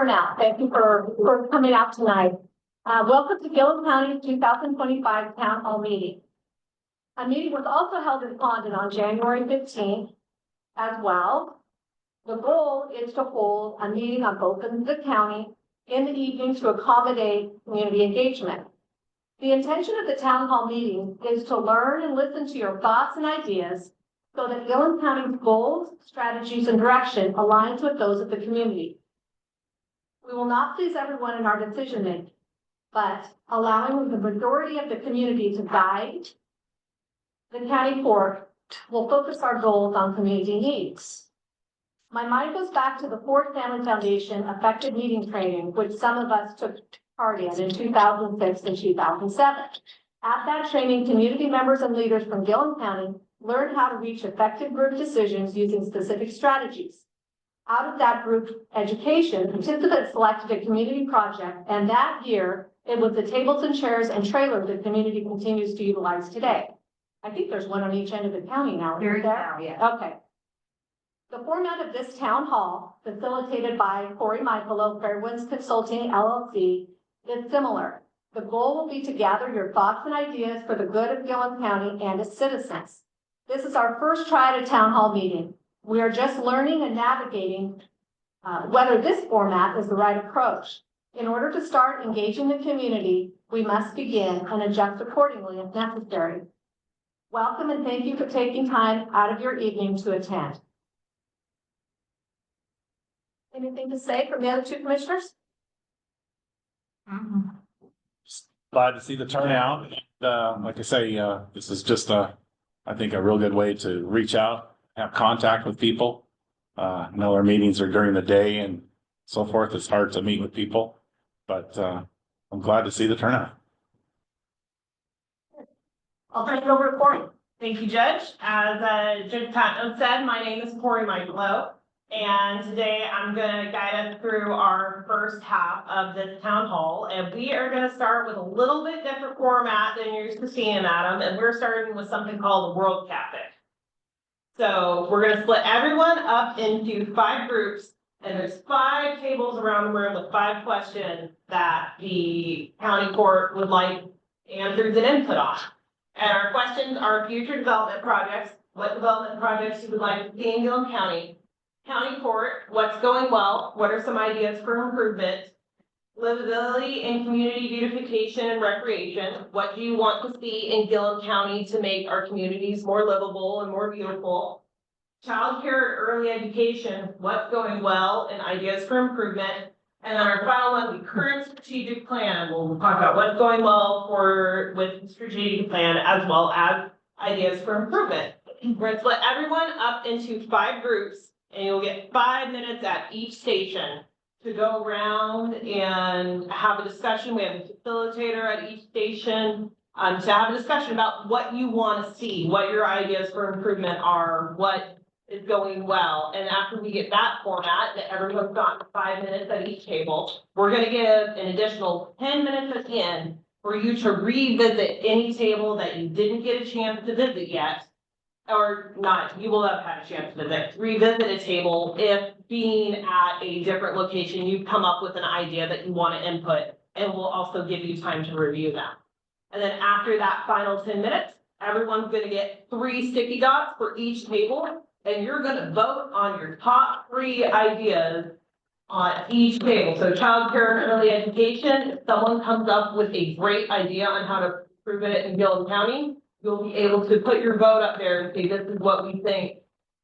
turnout. Thank you for coming out tonight. Welcome to Gilliam County's 2025 Town Hall meeting. A meeting was also held in Condon on January 15th as well. The goal is to hold a meeting on both ends of the county in the evening to accommodate community engagement. The intention of the Town Hall meeting is to learn and listen to your thoughts and ideas so that Gilliam County's goals, strategies, and direction aligns with those of the community. We will not please everyone in our decision making, but allowing the majority of the community to guide the county court will focus our goals on community needs. My mind goes back to the Ford Family Foundation Effective Meeting Training, which some of us took part in 2006 and 2007. At that training, community members and leaders from Gilliam County learned how to reach effective group decisions using specific strategies. Out of that group education, participants selected a community project, and that year, it was the tables and chairs and trailer the community continues to utilize today. I think there's one on each end of the county now. There is now, yeah. Okay. The format of this town hall, facilitated by Corey Michaelo, Fairwinds Consulting LLC, is similar. The goal will be to gather your thoughts and ideas for the good of Gilliam County and its citizens. This is our first try at a town hall meeting. We are just learning and navigating whether this format is the right approach. In order to start engaging the community, we must begin and adjust accordingly if necessary. Welcome and thank you for taking time out of your evening to attend. Anything to say from the other two commissioners? Glad to see the turnout. Like I say, this is just I think a real good way to reach out, have contact with people. I know our meetings are during the day and so forth. It's hard to meet with people, but I'm glad to see the turnout. I'll turn it over to Corey. Thank you, Judge. As Judge Patton said, my name is Corey Michaelo, and today I'm going to guide us through our first half of this town hall. And we are going to start with a little bit different format than you're used to seeing, Adam, and we're starting with something called the World Cafe. So we're going to split everyone up into 5 groups, and there's 5 tables around the room with 5 questions that the county court would like answers and input on. And our questions are future development projects, what development projects you would like to see in Gilliam County, county court, what's going well, what are some ideas for improvement, livability and community beautification and recreation, what do you want to see in Gilliam County to make our communities more livable and more beautiful, child care and early education, what's going well and ideas for improvement, and then our final one, the current strategic plan. We'll talk about what's going well with the strategic plan as well as ideas for improvement. We're going to split everyone up into 5 groups, and you'll get 5 minutes at each station to go around and have a discussion. We have a facilitator at each station to have a discussion about what you want to see, what your ideas for improvement are, what is going well. And after we get that format, that everyone's got 5 minutes at each table, we're going to give an additional 10 minutes at the end for you to revisit any table that you didn't get a chance to visit yet, or not, you will have had a chance to visit. Revisit a table if being at a different location, you've come up with an idea that you want to input, and we'll also give you time to review them. And then after that final 10 minutes, everyone's going to get 3 sticky dots for each table, and you're going to vote on your top 3 ideas on each table. So child care and early education, if someone comes up with a great idea on how to improve it in Gilliam County, you'll be able to put your vote up there and say, this is what we think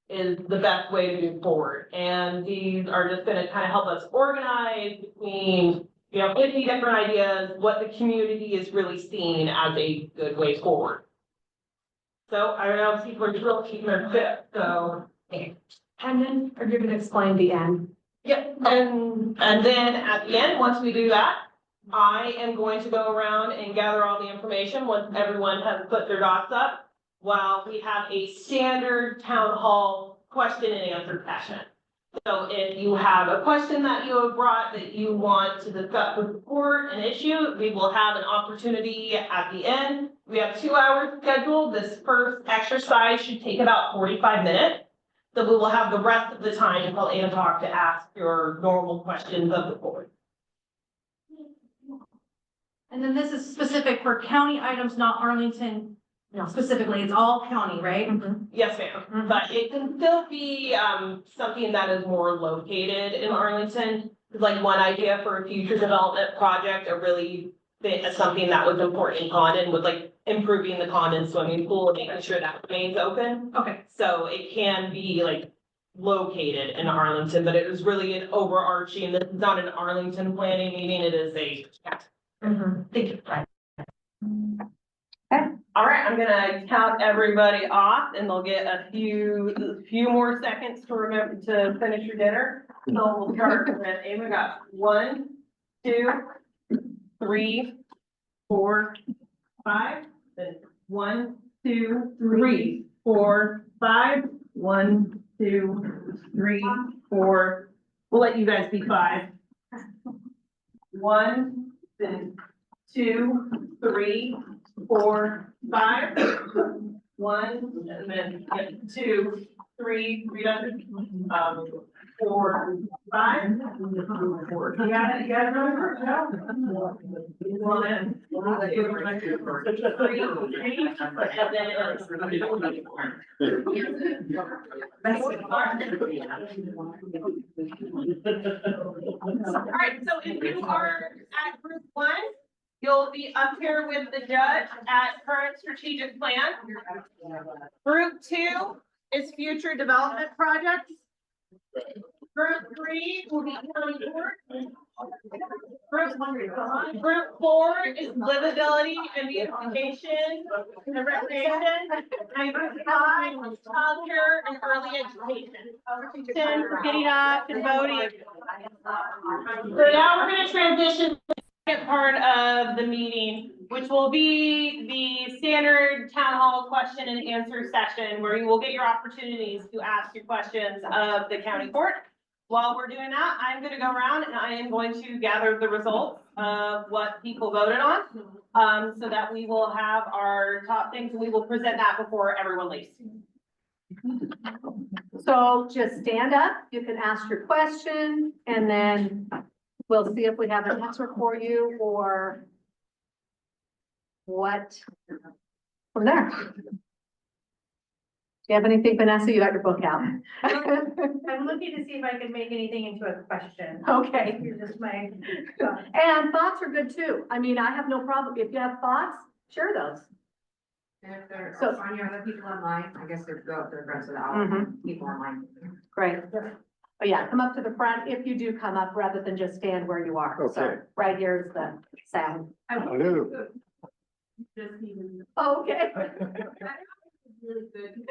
is the best way to move forward. And these are just going to kind of help us organize between, 50 different ideas, what the community is really seeing as a good way forward. So I don't know if people are still keeping their fit. So, and then are you going to explain the end? Yep. And then at the end, once we do that, I am going to go around and gather all the information once everyone has put their dots up, while we have a standard town hall question and answer session. So if you have a question that you have brought that you want to discuss with the board, an issue, we will have an opportunity at the end. We have 2 hours scheduled. This first exercise should take about 45 minutes. So we will have the rest of the time until 8 o'clock to ask your normal questions of the board. And then this is specific for county items, not Arlington No. specifically, it's all county, right? Yes, ma'am, but it can still be, something that is more located in Arlington. Like one idea for a future development project, a really something that was important in Condon was like improving the Condon swimming pool, and making sure that remains open. Okay. So it can be like located in Arlington, but it was really an overarching, this is not an Arlington planning meeting, it is a. Thank you. All right, I'm gonna count everybody off and they'll get a few more seconds to remember to finish your dinner. So we'll start with Ava, got 1, 2, 3, 4, 5. Then 1, 2, 3, 4, 5. 1, 2, 3, 4. We'll let you guys be 5. 1, then 2, 3, 4, 5. 1, and then 2, 3, 4, 5. Yeah, you guys remember? 1, 2, 3, all right, so if you are at group 1, you'll be up here with the judge at current strategic plan. Group 2 is future development projects. Group 3 will be county board. Group 4 is livability and beautification and recreation. And group 5 is childcare and early education. For getting up and voting. So now we're going to transition to the second part of the meeting, which will be the standard town hall question and answer session, where you will get your opportunities to ask your questions of the county court. While we're doing that, I'm going to go around and I am going to gather the results of what people voted on, so that we will have our top things, and we will present that before everyone leaves. So just stand up, you can ask your question, and then we'll see if we have an answer for you or what from there. Do you have anything, Vanessa? You got your book out. I'm looking to see if I can make anything into a question. Okay. You're just my. And thoughts are good too. I mean, I have no problem. If you have thoughts, share those. And if there So- are any other people online, I guess they're go up to the rest of the Mhm. people online. Great. Oh yeah, come up to the front if you do come up rather than just stand where you are. So Okay. right here is the sound. Hello. Just even. Oh, okay. Really good.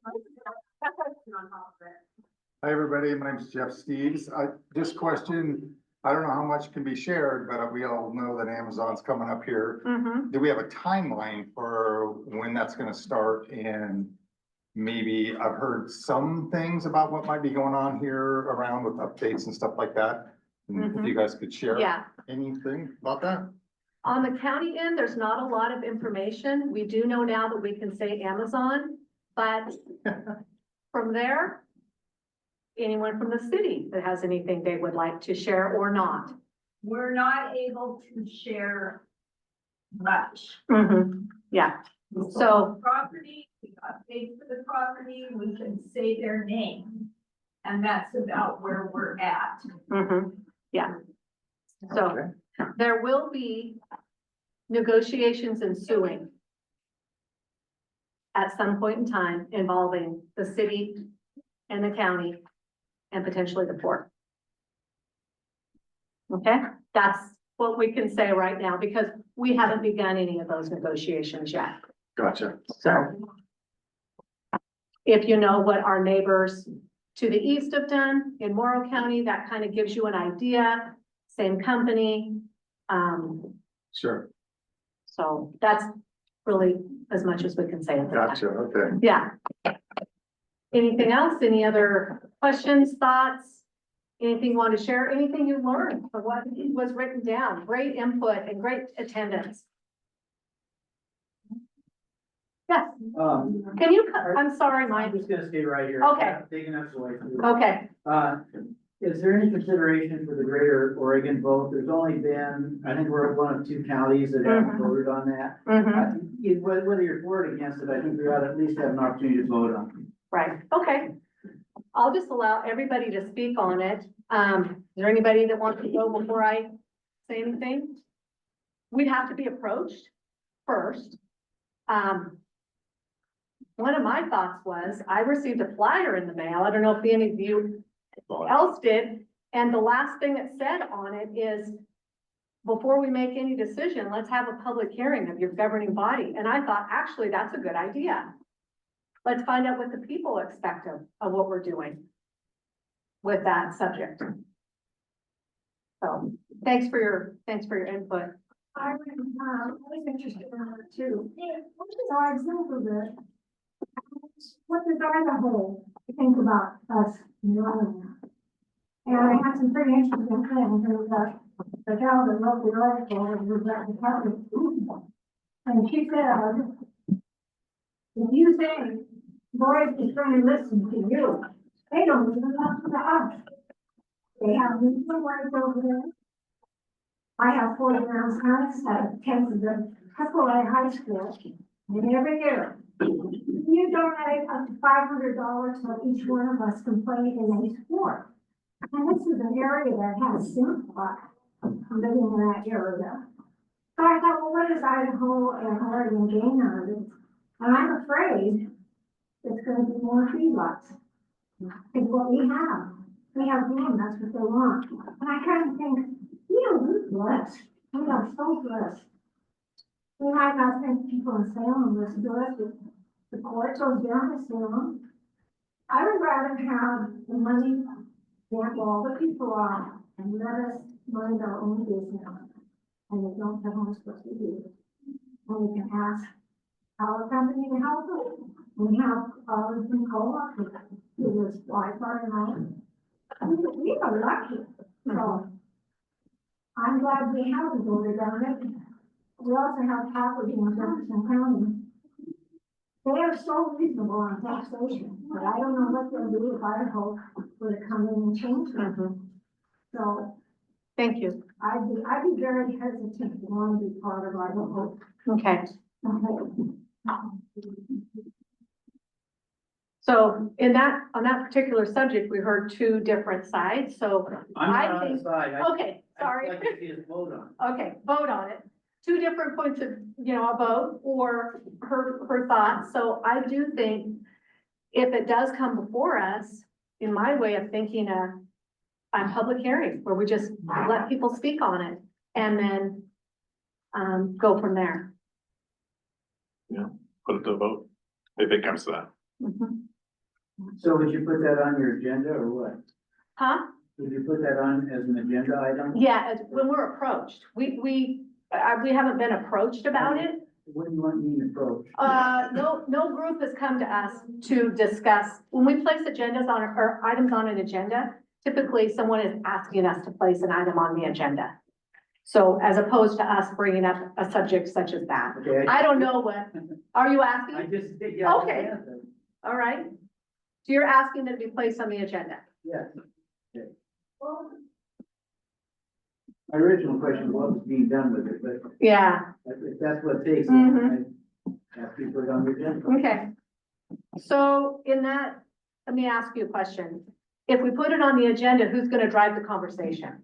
On top of it. Hi, everybody. My name's Jeff Steves. This question, I don't know how much can be shared, but we all know that Amazon's coming up here. Mm-hmm. Do we have a timeline for when that's gonna start? And maybe I've heard some things about what might be going on here around with updates and stuff like that. And if you guys could share Yeah. anything about that? On the county end, there's not a lot of information. We do know now that we can say Amazon, but from there, anyone from the city that has anything they would like to share or not. We're not able to share much. Yeah, So So- property, we got paid for the property, we can say their name. And that's about where we're at. yeah. So there will be negotiations ensuing at some point in time involving the city and the county and potentially the port. Okay, that's what we can say right now because we haven't begun any of those negotiations yet. Gotcha. So if you know what our neighbors to the east have done in Morrow County, that kind of gives you an idea, same company. Sure. So that's really as much as we can say at this time. Gotcha. Okay. Yeah. Anything else? Any other questions, thoughts? Anything you want to share? Anything you learned from what was written down? Great input and great attendance. Yes, Um, can you, I'm sorry, I'm Mike. just gonna stay right here. Okay. Taking up the way. Okay, Is there any consideration for the greater Oregon vote? There's only been, I think we're one of two counties that haven't Mhm. voted on that. Whether you're for or against it, I think we ought to at least have an opportunity to vote on it. right, okay. I'll just allow everybody to speak on it. Is there anybody that wants to go before I say anything? We'd have to be approached first. One of my thoughts was, I received a flyer in the mail. I don't know if any of you else did. And the last thing it said on it is, before we make any decision, let's have a public hearing of your governing body. And I thought, actually, that's a good idea. Let's find out what the people expect of what we're doing with that subject. So, thanks for your input. I was interested in that too. So I Googled it. What does Idaho think about us knowing that? And I had some pretty interesting things. There was the gal that wrote the article, and was at the department. And she said, if you think Boyd is going to listen to you, they don't even listen to us. They have mutual rights over there. I have 40 rounds sons that attend the Huckleberry High School, and every year, you donate up to $500 so each one of us can play in a sport. And this is an area that has simplify. I'm living in that area. So I thought, well, what does Idaho and Oregon gain out of it? And I'm afraid it's going to be more feedlots. It's what we have. We have room, that's what they want. And I kind of think, we're blessed. We are so blessed. We might not think people in Salem listen to us, but the court goes down to Salem. I would rather have the money that all the people are and let us mind our own business. And we don't tell us what to do. And we can ask our company to help us. We have others in co-op with this Wi-Fi and all. We are lucky. So I'm glad we haven't voted on it. We also have property in Jefferson County. They are so reasonable on taxation, but I don't know what they'll do if Idaho were to come in and change it. So Thank you. I'd be very hesitant to want to be part of Idaho. Okay. So on that particular subject, we heard two different sides, so I'm I not on the think, side. okay, sorry. I'd like to see us vote on it. Okay, vote on it. Two different points of, a vote or her thoughts. So I do think if it does come before us, in my way of thinking, a public hearing where we just let people speak on it and then go from there. Put it to a vote, if it comes to that. Mhm. So would you put that on your agenda or what? Huh? Would you put that on as an agenda item? Yeah, when we're approached, we haven't been approached about it. What do you want me to approach? No group has come to us to discuss, when we place agendas on, or items on an agenda, typically someone is asking us to place an item on the agenda. So as opposed to us bringing up a subject such as that. Okay. I don't know what, are you I asking? just, yeah. Okay. All right. So you're asking that it be placed on the agenda? Yes. Okay. My original question was what was being done with it, but Yeah, if that's what it takes, Mhm. then I have to put it on the agenda. okay. So in that, let me ask you a question. If we put it on the agenda, who's gonna drive the conversation?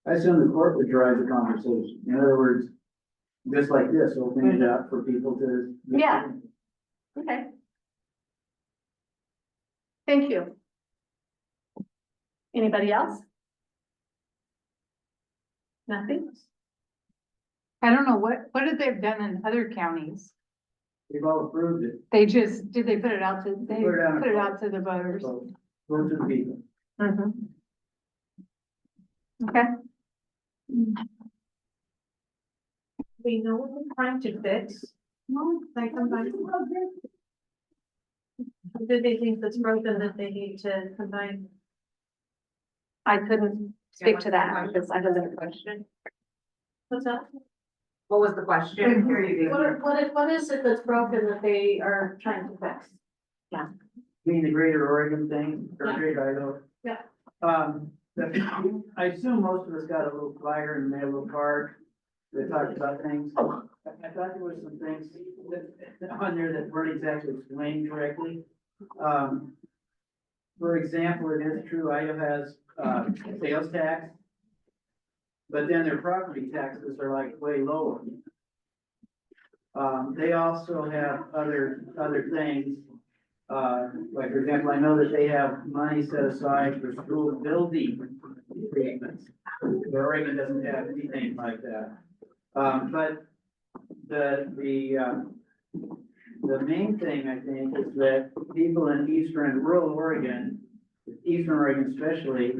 I assume the court would drive the conversation. In other words, just like this, open it up for people to. Yeah. Okay. Thank you. Anybody else? Nothing? I don't know, what have they done in other counties? They've all approved it, Did they put it out to, they Put it on a put it vote. out to the voters? so go to the people. Mhm. Okay. We know what we're trying to fix. Like, do they think that's broken that they need to combine? I couldn't speak to that because I wasn't a question. What's that? What was the question? Here you go. What is it that's broken that they are trying to fix? Being the Greater Oregon thing, or Greater Idaho. Yeah. I assume most of us got a little flyer in the mail, a little card that talked about things. I thought there was some things that on there that weren't exactly explained correctly. For example, it is true, Idaho has, sales tax. But then their property taxes are like way lower. They also have other things. Like for example, I know that they have money set aside for school building improvements. Oregon doesn't have anything like that. But the main thing I think is that people in eastern and rural Oregon, eastern Oregon especially,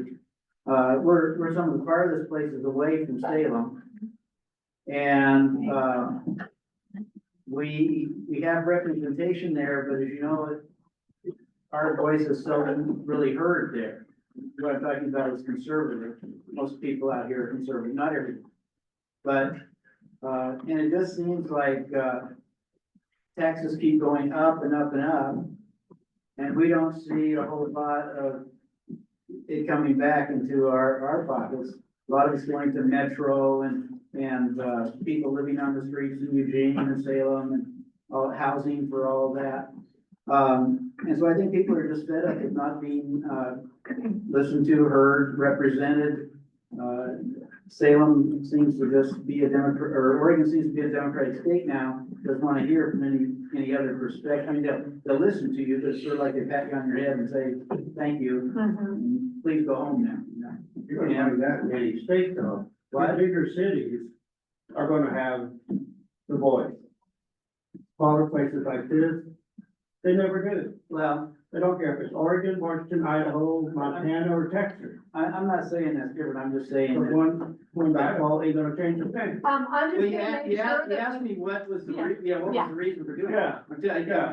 we're some of the farthest places away from Salem. And, we have representation there, but as you know, our voice is seldom really heard there. What I'm talking about is conservative. Most people out here are conservative, not everyone. But, and it just seems like, taxes keep going up and up and up. And we don't see a whole lot of it coming back into our pockets. A lot of it's going to Metro and people living on the streets in Eugene and Salem and all housing for all that. And so I think people are just fed up with not being, listened to, heard, represented. Salem seems to just be a Democrat, or Oregon seems to be a Democratic state now, doesn't want to hear from any other perspective. I mean, they'll listen to you, just sort of like they pat you on your head and say, thank you, and please go home now. You're gonna have that in any state though. Why bigger cities are gonna have the voice. Smaller places like this, they never do. Well, They don't care if it's Oregon, Washington, Idaho, Montana, or Texas. I'm not saying that's different, I'm just saying But that. one Idaho ain't gonna change a thing. I'm just Well, gonna make you sure asked that. me what was the, Yeah. what was the reason for doing it? Yeah. I'm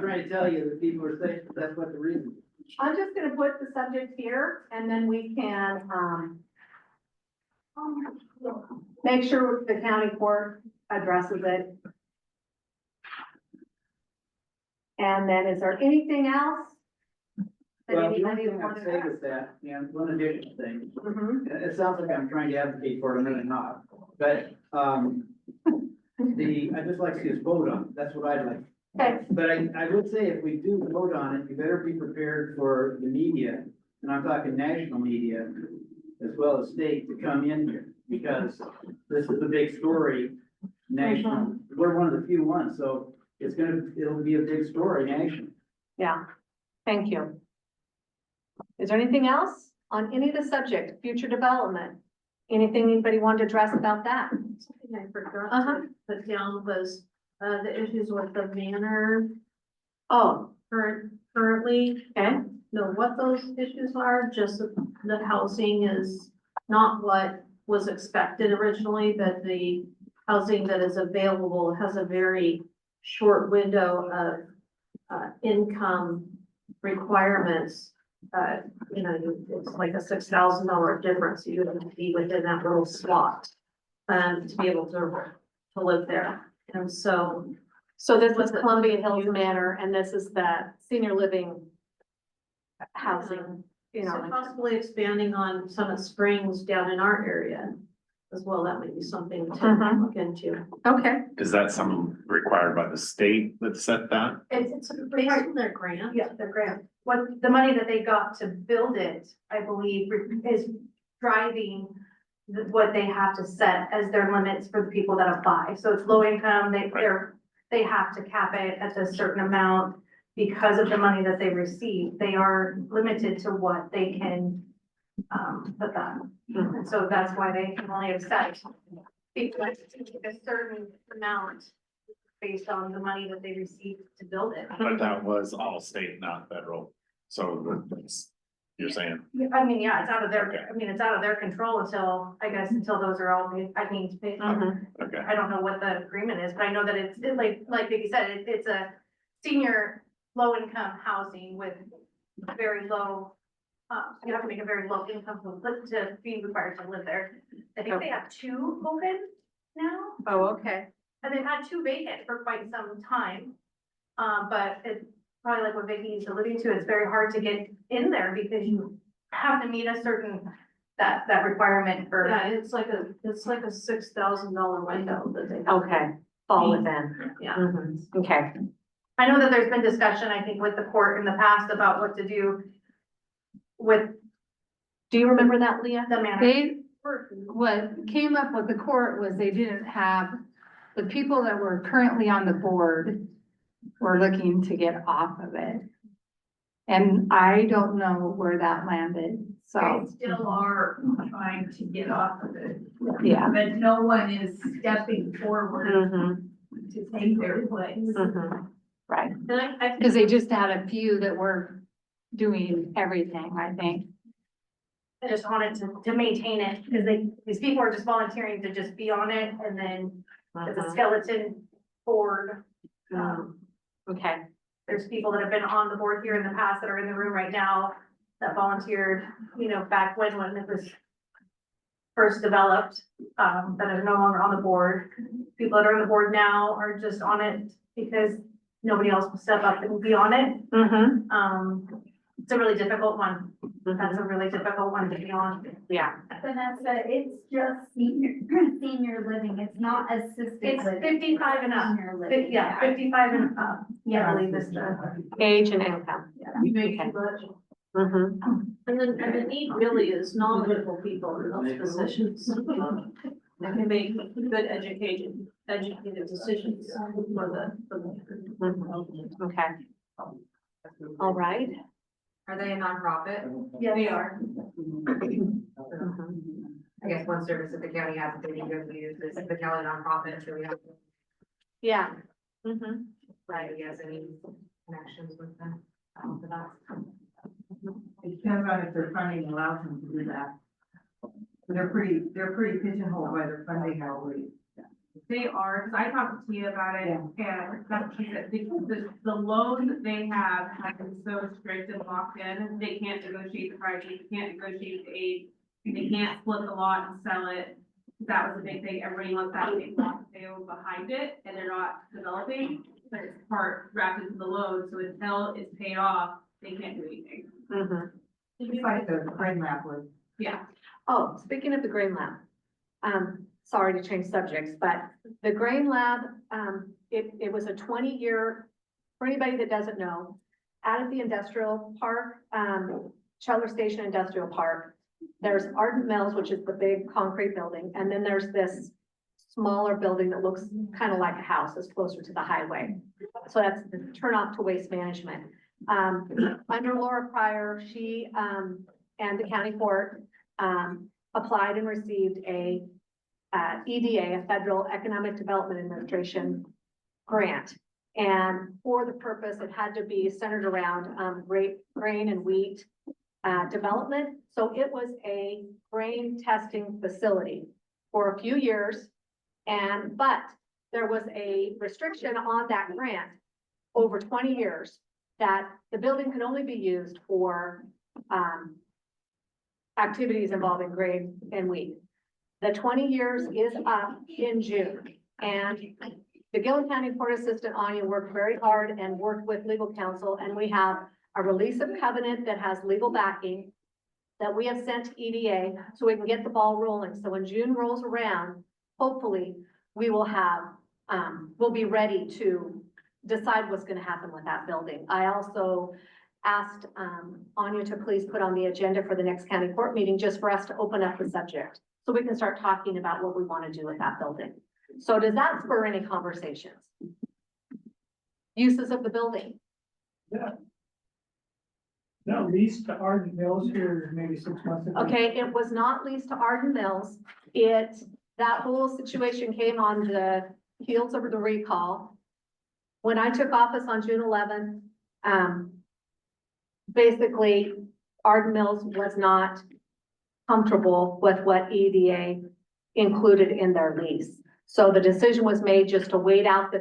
trying to tell you that people are saying that's what the reason is. I'm just gonna put the subject here and then we can, make sure the county court addresses it. And then is there anything else? that Well, the only anybody thing I'd wanted to say ask? is that, one additional thing, Mhm. it sounds like I'm trying to advocate for it, I'm really not, but, I'd just like to see us vote on it, that's what I'd like. Okay, But I would say if we do vote on it, you better be prepared for the media, and I'm talking national media, as well as state, to come in here, because this is a big story, national, we're one of the few ones, so it'll be a big story nationally. yeah, thank you. Is there anything else on any of the subject, future development? Anything anybody wanted to address about that? Something I forgot Uh-huh. to put down was, the issues with the manor Oh, currently. okay, Know what those issues are, just that the housing is not what was expected originally, that the housing that is available has a very short window of, income requirements. It's like a $6,000 difference, you have to be within that little slot, to be able to live there. And so, so this is Columbia Hills Manor and this is the senior living housing, so possibly expanding on Summit Springs down in our area as well, that might be something to Mhm. look into. Okay, Is that something required by the state that set that? It's based on their grant. Yeah, the grant, what, the money that they got to build it, I believe, is driving what they have to set as their limits for the people that apply. So it's low income, they have to cap it at a certain amount because of the money that they receive. They are limited to what they can, put that. And so that's why they can only accept a certain amount based on the money that they received to build it. But that was all state, not federal. So that's, you're saying, Yeah, I mean, yeah, it's out of their, I mean, it's out of their control until, I guess, until those are all, okay, I don't know what the agreement is, but I know that it's like Vicky said, it's a senior low-income housing with very low, you have to make a very low income to be required to live there. I think they have 2 open now. oh, okay. and they've had two vacant for quite some time. But it's probably like what Vicky's alluding to, it's very hard to get in there because you have to meet a certain, that requirement for. Yeah, it's like a $6,000 window that they. Okay, fall within. Yeah. Mhm, okay. I know that there's been discussion, I think, with the court in the past about what to do with Do you remember that, Leah? the manor. They, what came up with the court was they didn't have, the people that were currently on the board were looking to get off of it. And I don't know where that landed, so, They still are trying to get off of it, yeah. but no one is stepping forward Mhm, to take their place. mhm. Right. And I Cause they just had a few that were doing everything, I think. I just wanted to maintain it, because these people are just volunteering to just be on it, and then it's a Mhm, skeleton board. mhm. Okay, There's people that have been on the board here in the past that are in the room right now that volunteered, back when it was first developed, that are no longer on the board. People that are on the board now are just on it because nobody else will step up and be on it. mhm, It's a really difficult one. That's mhm. a really difficult one to be on. Yeah, Vanessa, it's just senior living, it's not assisted It's living. 55 and up. Senior living, Yeah, 55 and up. Yeah, I believe this. age and income. think, Okay. but, Mhm, and the need really is knowledgeable people in those positions. That can make good educated decisions for the. mhm. Okay. All right. Are they a nonprofit? Yeah, they are. Mhm. I guess one service that the county has, that we go use is the county nonprofit, so we have, Yeah. Mhm. right, you guys, any connections with them? For that? It depends on if their funding allows them to do that. They're pretty pigeonholed by their funding, I believe. They are, because I talked to Tia about it, and that's what she said, the loan that they have been so strict and locked in, they can't negotiate the price, they can't negotiate the aid, they can't split the lot and sell it. That was a big thing, everybody wants that big lot sale behind it, and they're not developing, but it's part wrapped into the loan, so until it's paid off, they can't do anything. Mhm. It's like the crane map would. Yeah. Oh, speaking of the grain lab, sorry to change subjects, but the grain lab, it was a 20-year, for anybody that doesn't know, out of the industrial park, Chandler Station Industrial Park, there's Ardent Mills, which is the big concrete building, and then there's this smaller building that looks kind of like a house, it's closer to the highway. So that's the turnoff to waste management. Under Laura Pryor, she, and the county court, applied and received a EDA, a Federal Economic Development Administration grant. And for the purpose, it had to be centered around grain and wheat development. So it was a grain testing facility for a few years. But there was a restriction on that grant over 20 years that the building can only be used for activities involving grain and wheat. The 20 years is up in June, and the Gilliam County Court Assistant Anya worked very hard and worked with legal counsel, and we have a release of covenant that has legal backing that we have sent to EDA so we can get the ball rolling. So when June rolls around, hopefully we will have, we'll be ready to decide what's going to happen with that building. I also asked Anya to please put on the agenda for the next county court meeting just for us to open up the subject so we can start talking about what we want to do with that building. So does that spur any conversations? Uses of the building? No, leased to Ardent Mills here maybe 6 months ago. Okay, it was not leased to Arden Mills. That whole situation came on the heels of the recall. When I took office on June 11th, basically Arden Mills was not comfortable with what EDA included in their lease. So the decision was made just to wait out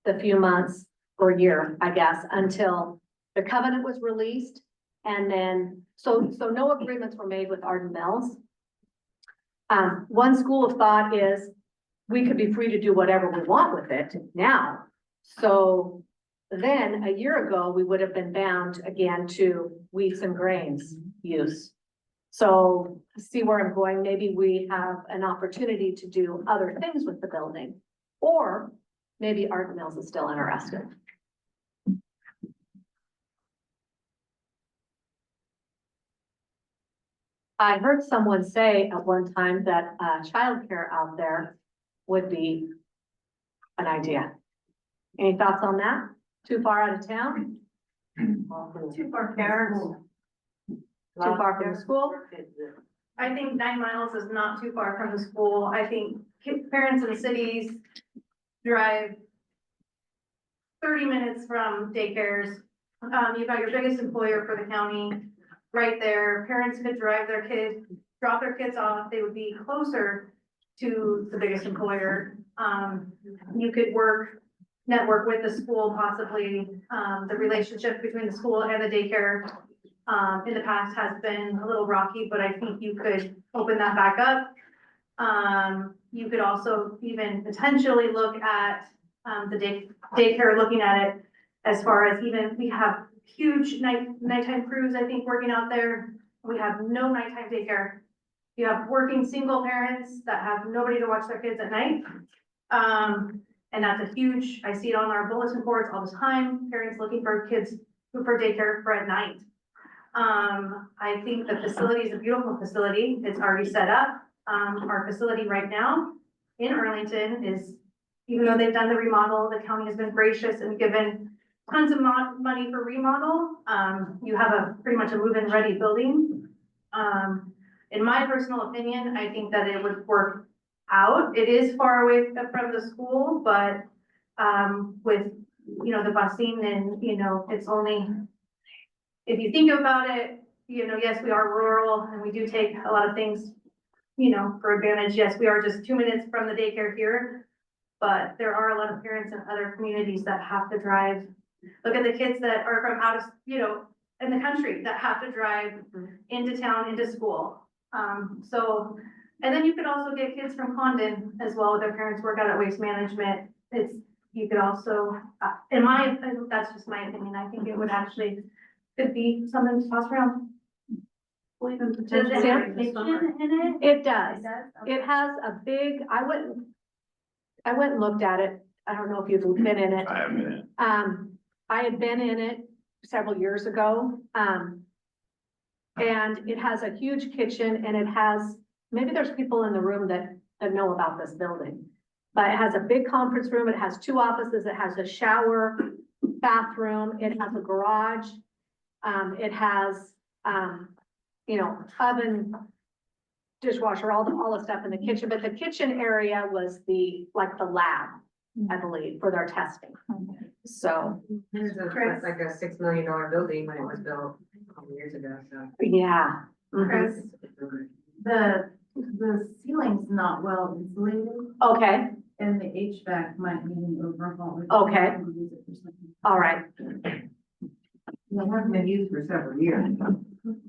the few months or year, I guess, until the covenant was released. And then, so no agreements were made with Arden Mills. One school of thought is we could be free to do whatever we want with it now. So then, a year ago, we would have been bound again to wheats and grains use. So see where I'm going, maybe we have an opportunity to do other things with the building. Or maybe Art Mills is still interested. I heard someone say at one time that childcare out there would be an idea. Any thoughts on that? Too far out of town? Too far parents. Too far from the school? I think 9 miles is not too far from the school. I think parents in cities drive 30 minutes from daycares. You've got your biggest employer for the county right there. Parents could drive their kids, drop their kids off. They would be closer to the biggest employer. You could network with the school possibly. The relationship between the school and the daycare in the past has been a little rocky, but I think you could open that back up. You could also even potentially look at the daycare, looking at it as far as even, we have huge nighttime crews, I think, working out there. We have no nighttime daycare. You have working single parents that have nobody to watch their kids at night. And that's a huge, I see it on our bulletin boards all the time, parents looking for kids for daycare for at night. I think the facility is a beautiful facility. It's already set up. Our facility right now in Arlington is, even though they've done the remodel, the county has been gracious and given tons of money for remodel. You have pretty much a move-in ready building. In my personal opinion, I think that it would work out. It is far away from the school, but with, the busing and, it's only, if you think about it, yes, we are rural and we do take a lot of things, for advantage. Yes, we are just 2 minutes from the daycare here, but there are a lot of parents in other communities that have to drive. Look at the kids that are from out of, in the country that have to drive into town, into school. And then you could also get kids from Condon as well, their parents work out at Waste Management. You could also, that's just my opinion, I think it would actually, could be something to toss around. Does it have a kitchen in it? It does. It does? It has a big, I went and looked at it. I don't know if you've been in it. I have been. I had been in it several years ago. And it has a huge kitchen and it has, maybe there's people in the room that know about this building. But it has a big conference room. It has 2 offices. It has a shower, bathroom. It has a garage. It has, oven, dishwasher, all the stuff in the kitchen. But the kitchen area was the lab, I believe, for their testing. So, It was like a $6 million building when it was built a couple years ago, so. yeah. Mhm. Chris, The ceiling's not well insulated Okay, and the HVAC might need an overhaul. Okay. all right. They haven't been used for several years.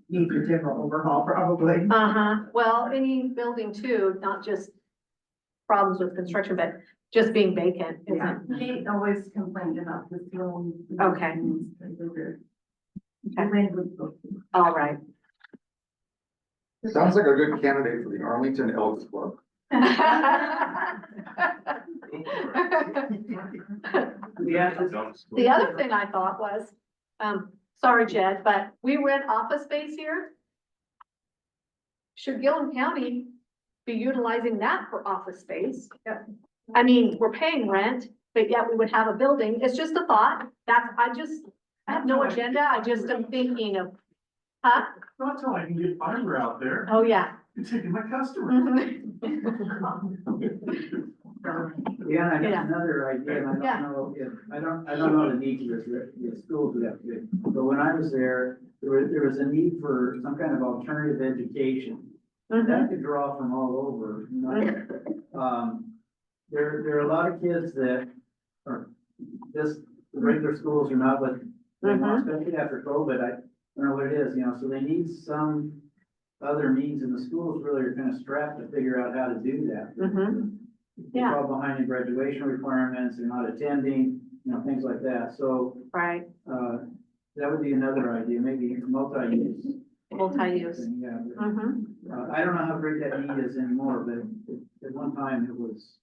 Needs a general overhaul probably. Uh-huh. Well, any building too, not just problems with construction, but just being vacant, Yeah, isn't? he always complained about the ceiling. Okay. The Okay. wind would go. All right. Sounds like a good candidate for the Arlington Elks Club. The other thing I thought was, sorry, Jed, but we rent office space here. Should Gilliam County be utilizing that for office space? I mean, we're paying rent, but yet we would have a building. It's just a thought. I have no agenda. I just am thinking of, huh? Not till I can get fiber out there Oh, yeah. and taking my customers. Yeah, I Yeah. got another idea, and Yeah. I don't know the needs of the schools we have to do. But when I was there was a need for some kind of alternative education. That could draw from all over, There are a lot of kids that are just, the regular schools are not what they want, especially after COVID. I don't know what it is, so they need some other means, and the schools really are kind of strapped to figure out how to do that. Yeah. fall behind in graduation requirements, they're not attending, things like that. So, Right, that would be another idea, maybe multi-use. multi-use. thing, Yeah, Mm-hmm. I don't know how great that need is anymore, but at one time it was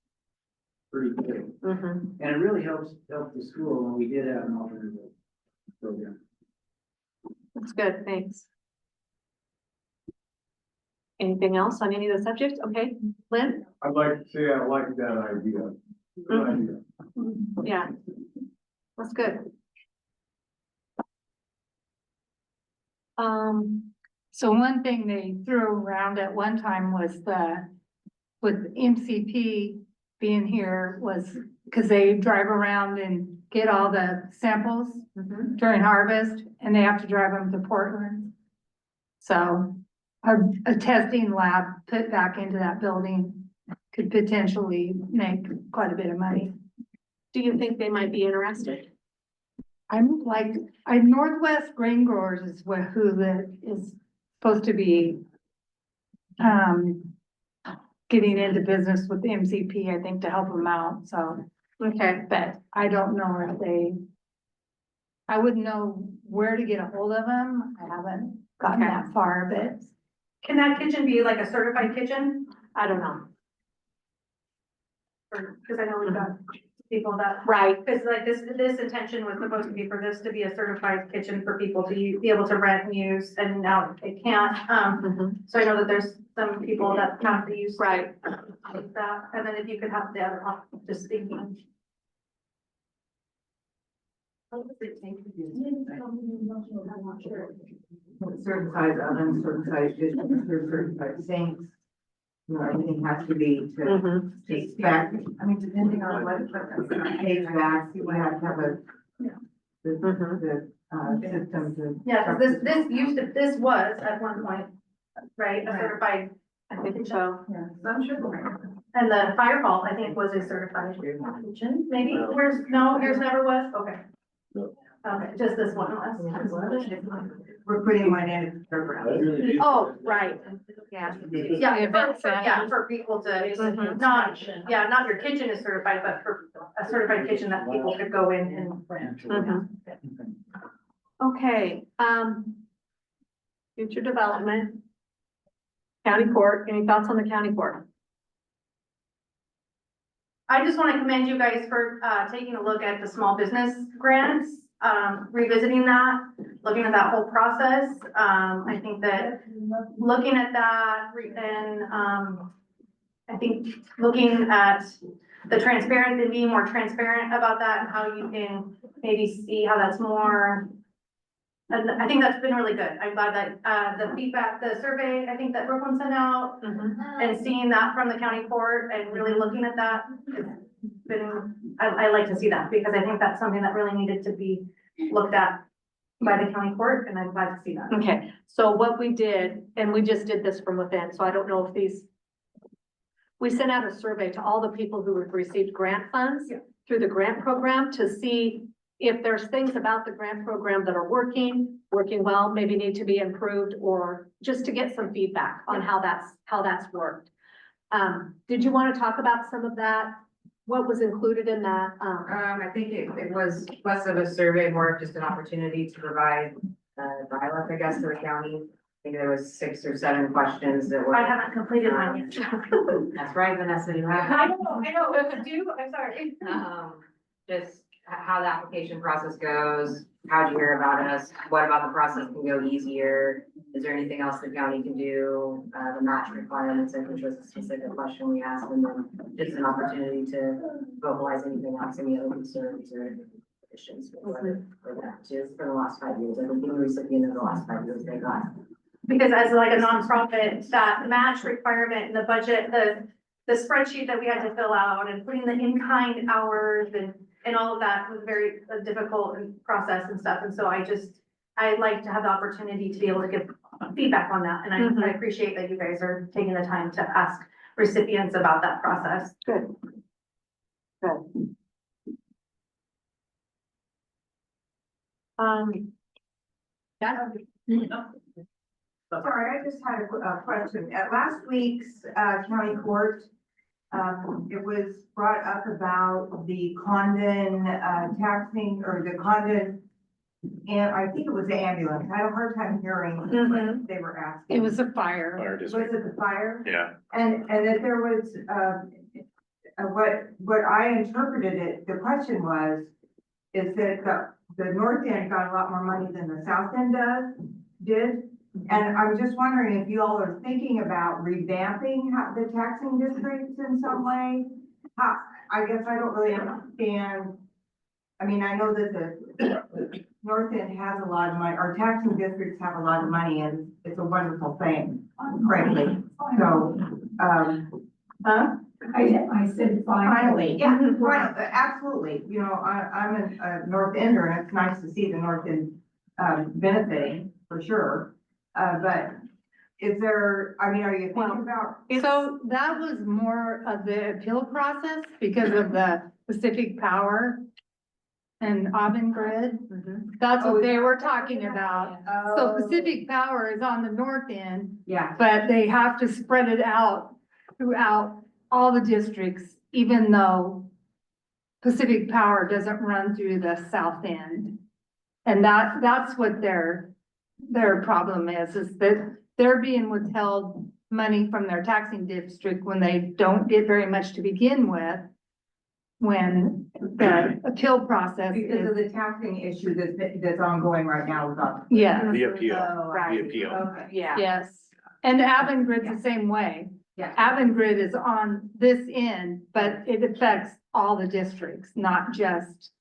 pretty good. Mm-hmm. And it really helped the school when we did have an alternative program. That's good, thanks. Anything else on any of the subjects? Okay, Lynn? I'd like to say I like that idea. Good idea. Yeah. That's good. So one thing they threw around at one time was with MCP being here was, because they drive around and get all the samples during harvest, and they have to drive them to Portland. So a testing lab put back into that building could potentially make quite a bit of money. Do you think they might be interested? Northwest Grain Growers is who is supposed to be getting into business with MCP, I think, to help them out, so. Okay. But I don't know I wouldn't know where to get a hold of them. I haven't gotten Okay. that far, but Can that kitchen be like a certified kitchen? I don't know. Because I know we've got people that, Right. because like this intention was supposed to be for this to be a certified kitchen for people to be able to rent and use, and now it can't. So I know that there's some people that have to use. Right. That, and then if you could have the other one, just thinking. Certain size ovens, certain size dishes, certain size sinks. Everything has to be to take back. I mean, depending on what, take back, you have to have the system to. Yeah, because this was at one point, right, a certified. I think so. Yeah, so I'm sure. And the fire hall, I think, was a certified kitchen, maybe, yours never was, okay. Okay, just this one was. We're putting one in the program. Oh, right. Yeah. Yeah, for people to, not your kitchen is certified, but for a certified kitchen that people could go in and rent. Okay, future development. County court, any thoughts on the county court? I just want to commend you guys for, taking a look at the small business grants, revisiting that, looking at that whole process. I think that looking at that and, I think looking at the transparent and being more transparent about that and how you can maybe see how that's more. And I think that's been really good. I'm glad that, the feedback, the survey, I think that Brooklyn sent out and seeing that from the county court and really looking at that. It's been, I like to see that because I think that's something that really needed to be looked at by the county court, and I'm glad to see that. Okay, so what we did, and we just did this from within, so I don't know if we sent out a survey to all the people who have received grant funds through the grant program to see if there's things about the grant program that are working well, maybe need to be improved, or just to get some feedback on how that's worked. Did you want to talk about some of that? What was included in that? I think it was less of a survey, more of just an opportunity to provide dialogue, I guess, to the county. I think there was 6 or 7 questions that were. I haven't completed mine yet. That's right, Vanessa, you have. I know, I'm sorry. Just how the application process goes, how'd you hear about us, what about the process can go easier? Is there anything else the county can do, the match requirements, which was a specific question we asked, and then just an opportunity to vocalize anything else, any other concerns or issues for that, just for the last 5 years. I think the recipient of the last 5 years they got. Because as like a nonprofit, that match requirement in the budget, the spreadsheet that we had to fill out and putting the in-kind hours and all of that was very difficult process and stuff. And so I'd like to have the opportunity to be able to give feedback on that. And I appreciate that you guys are taking the time to ask recipients about that process. Good. Good. Sorry, I just had a question. At last week's county court, it was brought up about the Condon, taxing, or the Condon, and I think it was the ambulance. I had a hard time hearing what they were asking. It was a fire. Fire Was district, it the fire? yeah. And that there was, what I interpreted it, the question was, is that the north end got a lot more money than the south end did. And I'm just wondering if you all are thinking about revamping the taxing districts in some way? I guess I don't really understand. I mean, I know that the north end has a lot of money, our taxing districts have a lot of money, and it's a wonderful thing, frankly. So, huh? I said Finally, yeah, right, absolutely. You know, I'm a North Ender, and it's nice to see the North End, benefiting, for sure. But is there, I mean, are you thinking about? So that was more of the appeal process because of the Pacific Power and Avangrid. That's Oh, what is they that were what talking they're about. Oh. So Pacific Power is on the north end, Yeah, but they have to spread it out throughout all the districts, even though Pacific Power doesn't run through the south end. And that's what their problem is that they're being withheld money from their taxing district when they don't get very much to begin with, when the appeal process because of is, the taxing issue that's ongoing right now with us. yeah, The appeal, Oh, the appeal. Okay. yes. And Avangrid's the same way. Yeah. Avangrid is on this end, but it affects all the districts, not just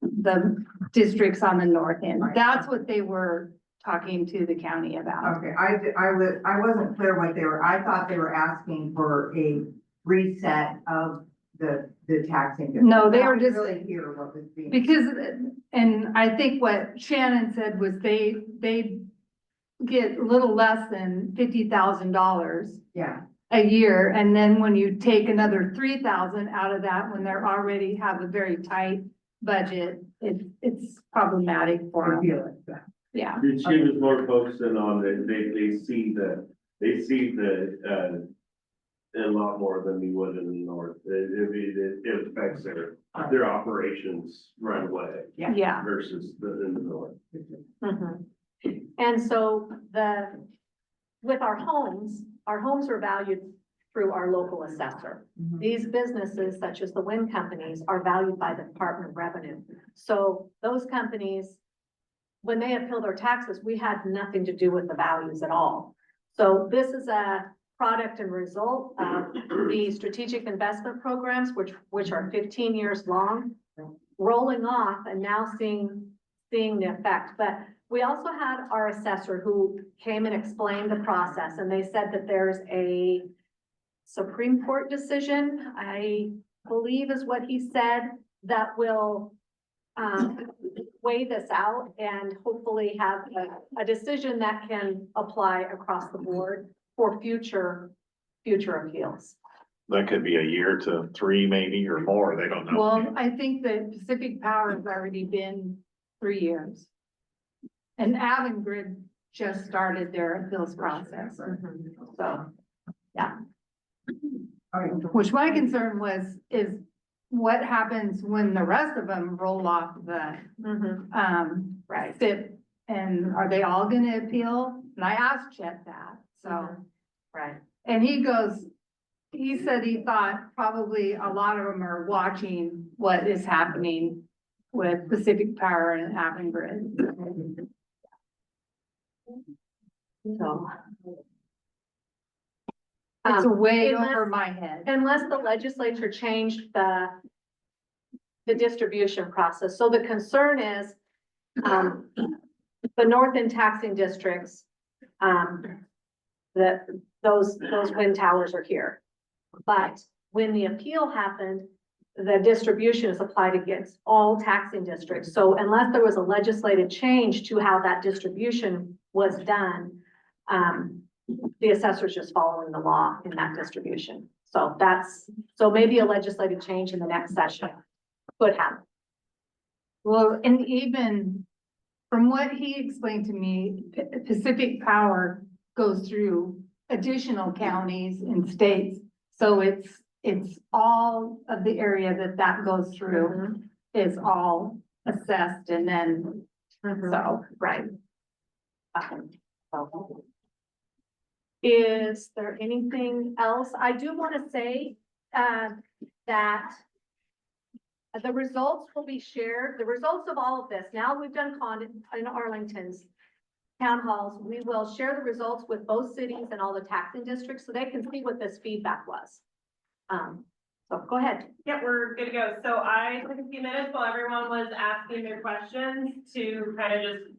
the districts on the north end. That's what they were talking to the county about. Okay, I wasn't clear what I thought they were asking for a reset of the taxing. district. No, they I were didn't just- really hear what was being. Because, and I think what Shannon said was they get a little less than $50,000 Yeah, a year. And then when you take another 3,000 out of that, when they're already have a very tight budget, it's problematic for I them. feel it. Yeah. Yeah. The team is more focusing on they see a lot more than we would in the north. It affects their operations right away Yeah. versus in the north. And so with our homes are valued through our local assessor. These businesses, such as the wind companies, are valued by the Department of Revenue. So those companies, when they appeal their taxes, we had nothing to do with the values at all. So this is a product and result of the strategic investment programs, which are 15 years long, rolling off and now seeing the effect. But we also had our assessor who came and explained the process, and they said that there's a Supreme Court decision, I believe is what he said, that will weigh this out and hopefully have a decision that can apply across the board for future appeals. That could be a year to 3 maybe or more, they don't know. Well, I think that Pacific Power has already been 3 years. And Avangrid just started their appeals process. So, yeah. Which my concern is what happens when the rest of them roll off the, Right. SIP, and are they all gonna appeal? And I asked Chet that, so. Right. And he said he thought probably a lot of them are watching what is happening with Pacific Power and Avangrid. So. It's way unless- over my head. Unless the legislature changed the distribution process. So the concern is, the north end taxing districts, that those wind towers are here. But when the appeal happened, the distribution is applied against all taxing districts. So unless there was a legislative change to how that distribution was done, the assessor's just following the law in that distribution. So maybe a legislative change in the next session could happen. Well, and even from what he explained to me, Pacific Power goes through additional counties and states. So it's it's all of the area that goes through is all assessed and then, so, right. Is there anything else? I do want to say, that the results will be shared, the results of all of this. Now we've done in Arlington's town halls, we will share the results with both cities and all the taxing districts so they can see what this feedback was. So go ahead. Yeah, we're good to go. So I took a few minutes while everyone was asking their questions to kind of just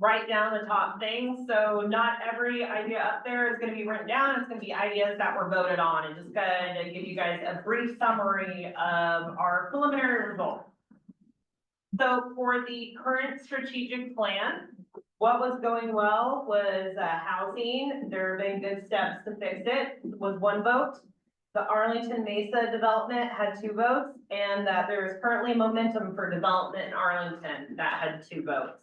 write down the top things. So not every idea up there is gonna be written down. It's gonna be ideas that were voted on, and just gonna give you guys a brief summary of our preliminary results. So for the current strategic plan, what was going well was housing. There have been good steps to fix it, was 1 vote. The Arlington Mesa development had 2 votes, and that there is currently momentum for development in Arlington that had 2 votes.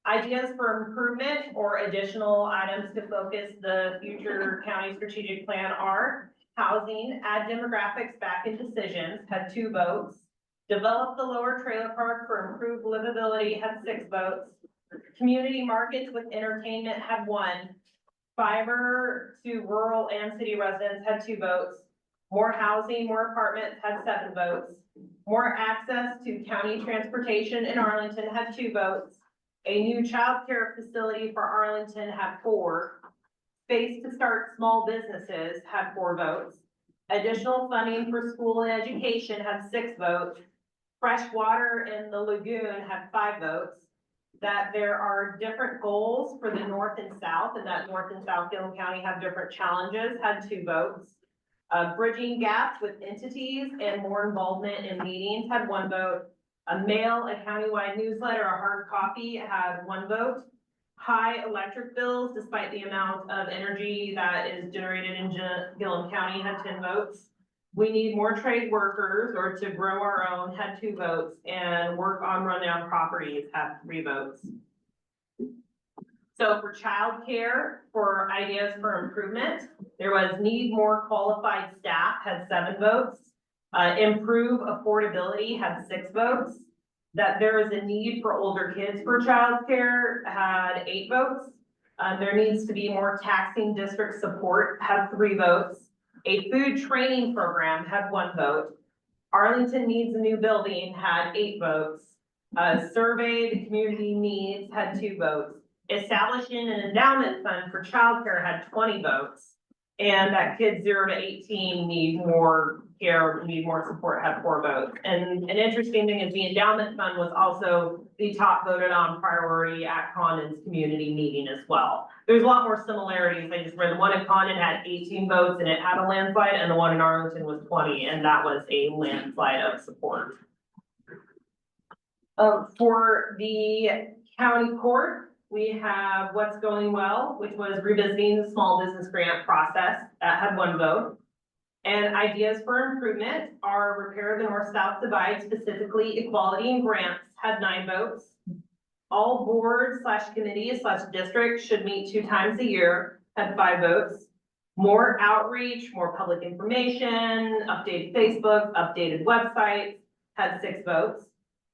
Ideas for improvement or additional items to focus the future county strategic plan are housing, add demographics back in decisions, had 2 votes. Develop the lower trailer park for improved livability, had 6 votes. Community markets with entertainment had 1. Fiber to rural and city residents had 2 votes. More housing, more apartments had 7 votes. More access to county transportation in Arlington had 2 votes. A new child care facility for Arlington had 4. Space to start small businesses had 4 votes. Additional funding for school and education had 6 votes. Fresh water in the lagoon had 5 votes. That there are different goals for the north and south, and that north and south Gilliam County have different challenges, had 2 votes. Bridging gaps with entities and more involvement in meetings had 1 vote. A mail, a countywide newsletter, a hard copy had 1 vote. High electric bills, despite the amount of energy that is generated in Gilliam County, had 10 votes. We need more trade workers or to grow our own, had 2 votes, and work on rundown properties had 3 votes. So for childcare, for ideas for improvement, there was need more qualified staff, had 7 votes. Improve affordability, had 6 votes. That there is a need for older kids for childcare, had 8 votes. There needs to be more taxing district support, had 3 votes. A food training program had 1 vote. Arlington needs a new building, had 8 votes. Survey the community needs, had 2 votes. Establishing an endowment fund for childcare had 20 votes. And that kids 0 to 18 need more care, need more support, had 4 votes. And an interesting thing is the endowment fund was also the top voted on priority at Condon's community meeting as well. There's a lot more similarities. I just read the one in Condon had 18 votes and it had a landslide, and the one in Arlington was 20, and that was a landslide of support. For the county court, we have what's going well, which was revisiting the small business grant process, that had 1 vote. And ideas for improvement are repair the north-south divide, specifically equality and grants, had 9 votes. All boards / committees / districts should meet 2 times a year, had 5 votes. More outreach, more public information, updated Facebook, updated websites, had 6 votes.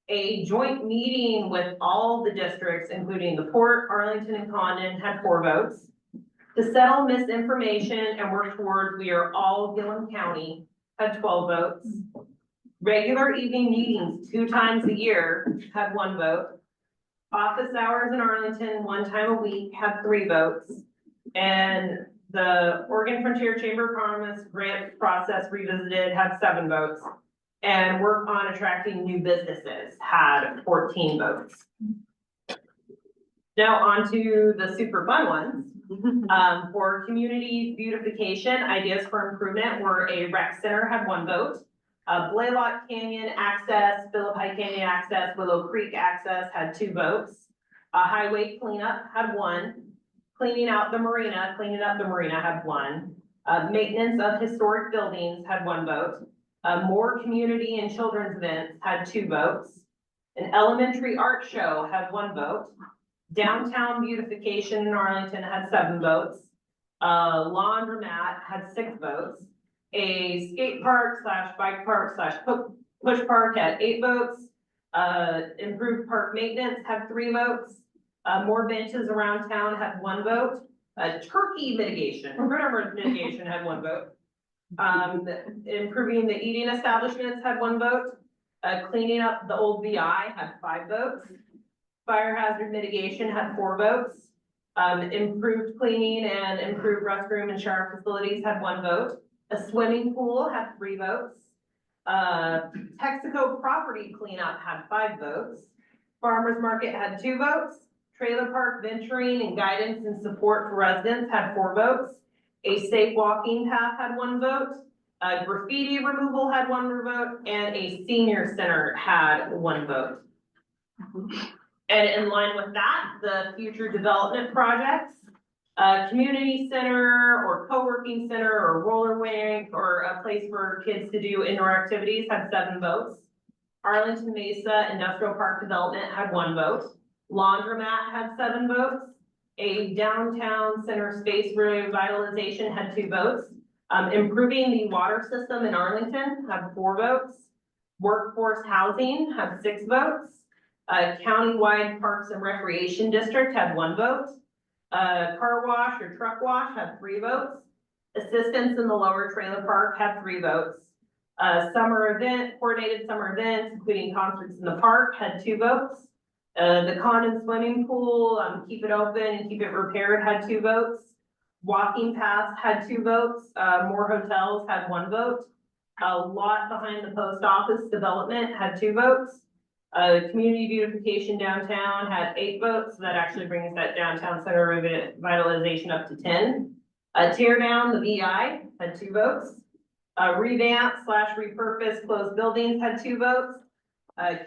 A joint meeting with all the districts, including the Port, Arlington, and Condon, had 4 votes. To settle misinformation and work towards we are all Gilliam County, had 12 votes. Regular evening meetings 2 times a year, had 1 vote. Office hours in Arlington 1 time a week, had 3 votes. And the Oregon Frontier Chamber of Commerce grant process revisited, had 7 votes. And work on attracting new businesses had 14 votes. Now on to the super fun ones. For community beautification, ideas for improvement were a rec center had 1 vote. Blaylock Canyon access, Philippi Canyon access, Willow Creek access had 2 votes. Highway cleanup had 1. Cleaning up the marina had 1. Maintenance of historic buildings had 1 vote. More community and children's events had 2 votes. An elementary art show had 1 vote. Downtown beautification in Arlington had 7 votes. Laundromat had 6 votes. A skate park / bike park / push park had 8 votes. Improved park maintenance had 3 votes. More benches around town had 1 vote. Turkey mitigation, critter mitigation had 1 vote. Improving the eating establishments had 1 vote. Cleaning up the old VI had 5 votes. Fire hazard mitigation had 4 votes. Improved cleaning and improved restroom and shower facilities had 1 vote. A swimming pool had 3 votes. Texaco property cleanup had 5 votes. Farmers market had 2 votes. Trailer park venturing and guidance and support for residents had 4 votes. A safe walking path had 1 vote. Graffiti removal had 1 vote, and a senior center had 1 vote. And in line with that, the future development projects, community center or co-working center or roller rink or a place for kids to do indoor activities had 7 votes. Arlington Mesa Industrial Park Development had 1 vote. Laundromat had 7 votes. A downtown center space revitalization had 2 votes. Improving the water system in Arlington had 4 votes. Workforce housing had 6 votes. Countywide Parks and Recreation District had 1 vote. Car wash or truck wash had 3 votes. Assistance in the lower trailer park had 3 votes. Coordinated summer events, including concerts in the park, had 2 votes. The common swimming pool, keep it open and keep it repaired, had 2 votes. Walking paths had 2 votes. More hotels had 1 vote. A lot behind the post office development had 2 votes. Community beautification downtown had 8 votes. So that actually brings that downtown center revitalization up to 10. Tear down the VI had 2 votes. Revamp / repurpose closed buildings had 2 votes.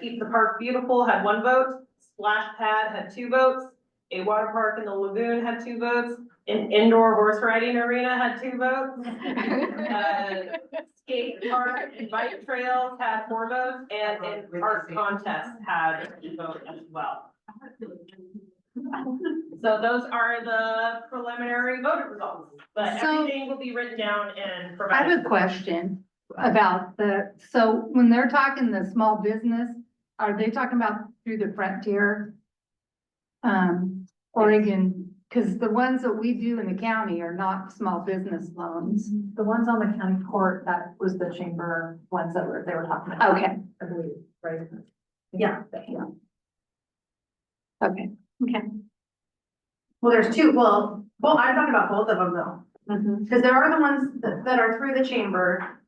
Keep the park beautiful had 1 vote. Splash pad had 2 votes. A water park in the lagoon had 2 votes. An indoor horse riding arena had 2 votes. Skate park and bike trails had 4 votes, and an art contest had a vote as well. So those are the preliminary vote results, but So- everything will be written down and I provided. have a question about so when they're talking the small business, are they talking about through the Frontier? Oregon, because the ones that we do in the county are not small business loans. The ones on the county court, that was the chamber ones that they were talking about. Okay, I believe, right? Yeah. okay. Well, there's 2, well, I'm talking about both of them though. Because there are the ones that are through the chamber,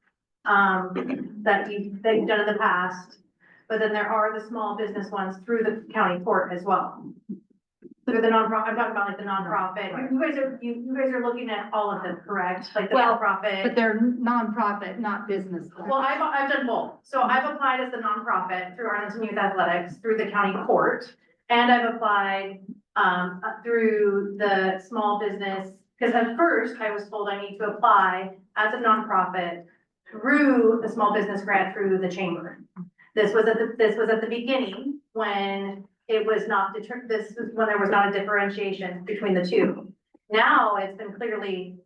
that they've done in the past. But then there are the small business ones through the county court as well. Through the nonprofit, I'm talking about like the nonprofit. You guys are looking at all of them, correct? Like the Well, nonprofit. But they're nonprofit, not business. Well, I've done both. So I've applied as the nonprofit through Arlington Youth Athletics, through the county court. And I've applied, through the small business, because at first I was told I need to apply as a nonprofit through the small business grant through the chamber. This was at the beginning when it was not this was when there was not a differentiation between the 2. Now it's been clearly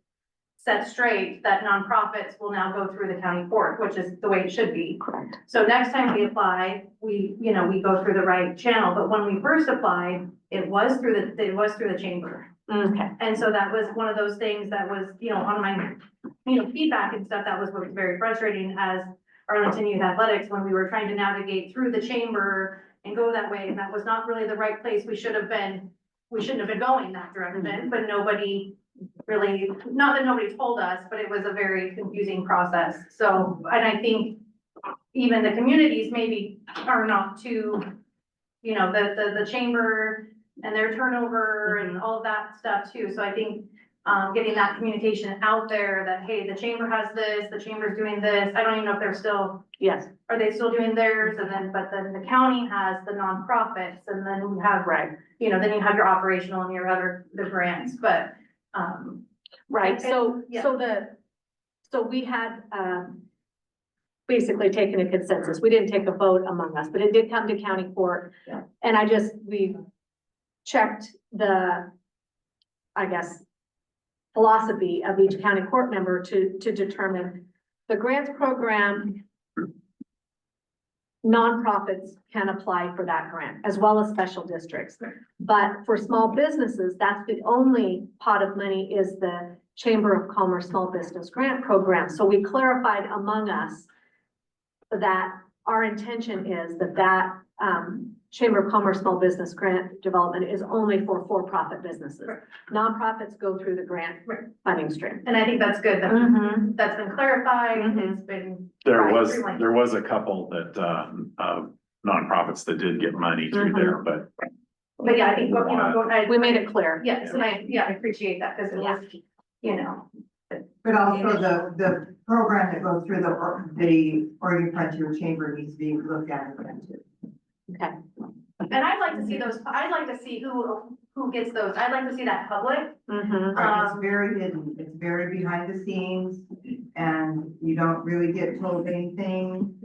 set straight that nonprofits will now go through the county court, which is the way it should be. Correct. So next time we apply, we go through the right channel, but when we first applied, it was through the chamber. Okay. And so that was one of those things that was, on my, feedback and stuff, that was what was very frustrating as Arlington Youth Athletics, when we were trying to navigate through the chamber and go that way, and that was not really the right place. We shouldn't have been going that direction, but nobody really, not that nobody told us, but it was a very confusing process. So, and I think even the communities maybe are not too, the chamber and their turnover and all of that stuff too. So I think getting that communication out there that, hey, the chamber has this, the chamber's doing this. I don't even know if they're still, Yes. are they still doing theirs? And then, but then the county has the nonprofits, and then you have, then you have your operational and your the grants, but, Right, so, yeah. so we had, basically taken a consensus. We didn't take a vote among us, but it did come to county court. Yeah. And we checked the, I guess, philosophy of each county court member to determine The grants program, nonprofits can apply for that grant as well as special districts. But for small businesses, that's the only pot of money is the Chamber of Commerce Small Business Grant Program. So we clarified among us that our intention is that Chamber of Commerce Small Business Grant Development is only for for-profit businesses. Right. Nonprofits go through the grant funding stream. And I think that's good, that, Mhm. that's been clarified, Mhm. it's been. There Right, was, streamlined. there was a couple that, nonprofits that did get money through there, but But yeah, I think, you know, We made it clear. Yes, and I appreciate that, because it was, you know, But also the program that goes through the Oregon Frontier Chamber needs to be looked at again too. Okay. and I'd like to see those, I'd like to see who gets those, I'd like to see that public. Mhm. Right, it's very hidden, it's very behind the scenes, and you don't really get told anything.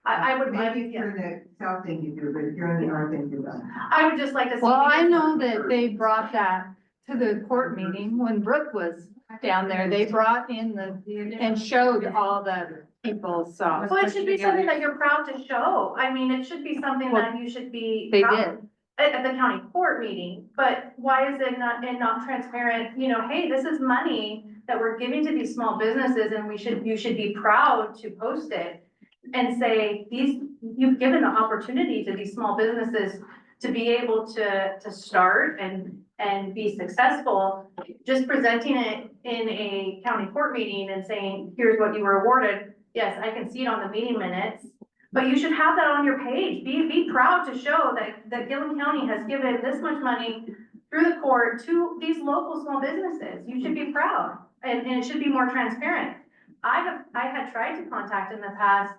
I would, Maybe if you're in the south end you do, but if you're in the north end you don't. I would just like to see. Well, I know that they brought that to the court meeting when Brooke was down there. They brought in and showed all the people, so. Well, it should be something that you're proud to show, I mean, it should be something that you should be. They proud did. of at the county court meeting, but why is it not transparent, you know, hey, this is money that we're giving to these small businesses and you should be proud to post it and say, you've given the opportunity to these small businesses to be able to start and be successful. Just presenting it in a county court meeting and saying, here's what you were awarded. Yes, I can see it on the meeting minutes, but you should have that on your page. Be proud to show that Gilliam County has given this much money through the court to these local small businesses. You should be proud, and it should be more transparent. I had tried to contact in the past,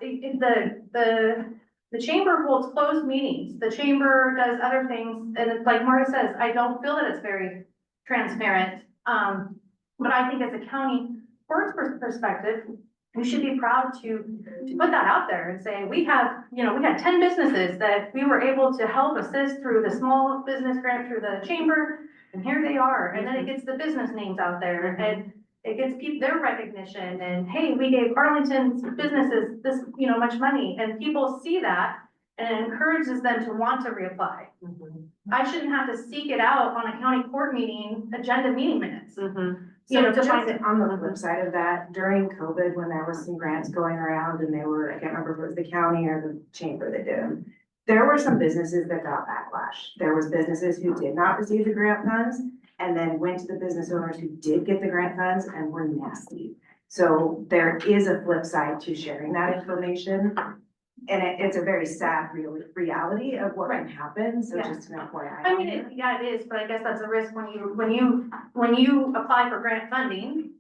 the chamber holds closed meetings. The chamber does other things, and it's like Marty says, I don't feel that it's very transparent. But I think as a county court's perspective, we should be proud to put that out there and say, we had 10 businesses that we were able to help assist through the small business grant through the chamber, and here they are. And then it gets the business names out there, and it gets their recognition, and hey, we gave Arlington's businesses this, much money, and people see that, and it encourages them to want to reapply. I shouldn't have to seek it out on a county court meeting, agenda meeting minutes. So to find it on the flip side of that, during COVID, when there was some grants going around and they were, I can't remember if it was the county or the chamber that did them. There were some businesses that got backlash. There was businesses who did not receive the grant funds and then went to the business owners who did get the grant funds and were nasty. So there is a flip side to sharing that information. And it's a very sad reality of what can happen, so Yeah. just an FYI. I mean, it is, but I guess that's a risk when you apply for grant funding.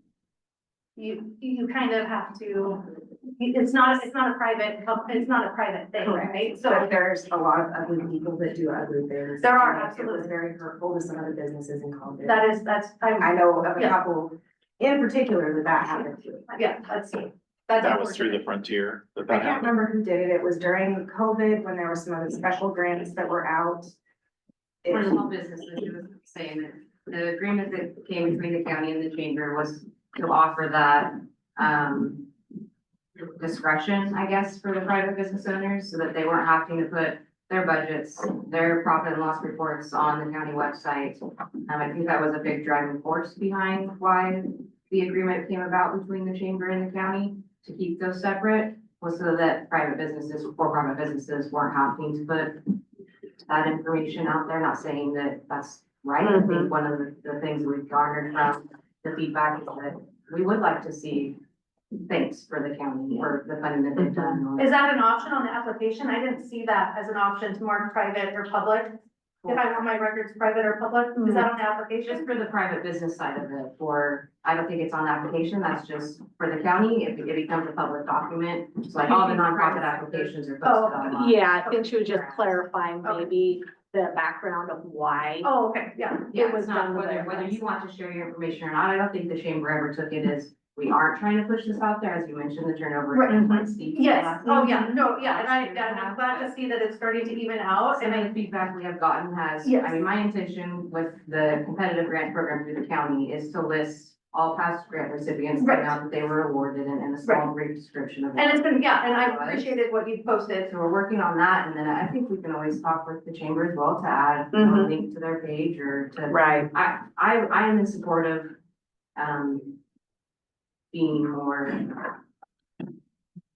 You kind of have to, it's not a private thing, right? So So there's a lot of ugly people that do ugly things. There are, and absolutely. It was very hurtful to some of the businesses in COVID. I I know of a Yeah. couple in particular that happened to. yeah, that's that was through the Frontier that I that can't happened. remember who did it. It was during COVID when there were some other special grants that were out. For small businesses, it was saying that the agreement that came between the county and the chamber was to offer that, discretion, I guess, for the private business owners, so that they weren't having to put their budgets, their profit and loss reports on the county website. I think that was a big driving force behind why the agreement came about between the chamber and the county to keep those separate, was so that private businesses, for-profit businesses weren't having to put that information out there. Not saying that that's right. I think one of the things we've garnered from the feedback is that we would like to see things for the county or the funding that they've done. Is that an option on the application? I didn't see that as an option to mark private or public. If I want my records private or public, is that on the application? Just for the private business side of it, I don't think it's on the application, that's just for the county, if it becomes a public document, it's like all the nonprofit applications are posted online. Yeah, I think she was just clarifying maybe the background of why. Oh, okay, yeah. Yeah, It was it's not done the way it whether was. you want to share your information or not, I don't think the chamber ever took it as, we aren't trying to push this out there, as you mentioned, the turnover. Right. is quite steep. Yes, oh, yeah, no, yeah, and I'm glad to see that it's starting to even out, Some and of the feedback we have gotten has, Yes. I mean, my intention with the competitive grant program through the county is to list all past grant recipients, but now that they were awarded and a small brief description of. And it's been, yeah, and I what it was. appreciated what you posted. So we're working on that, and then I think we can always talk with the chamber as well to add, you know, a link to their page or to. Right. I am in support of, being more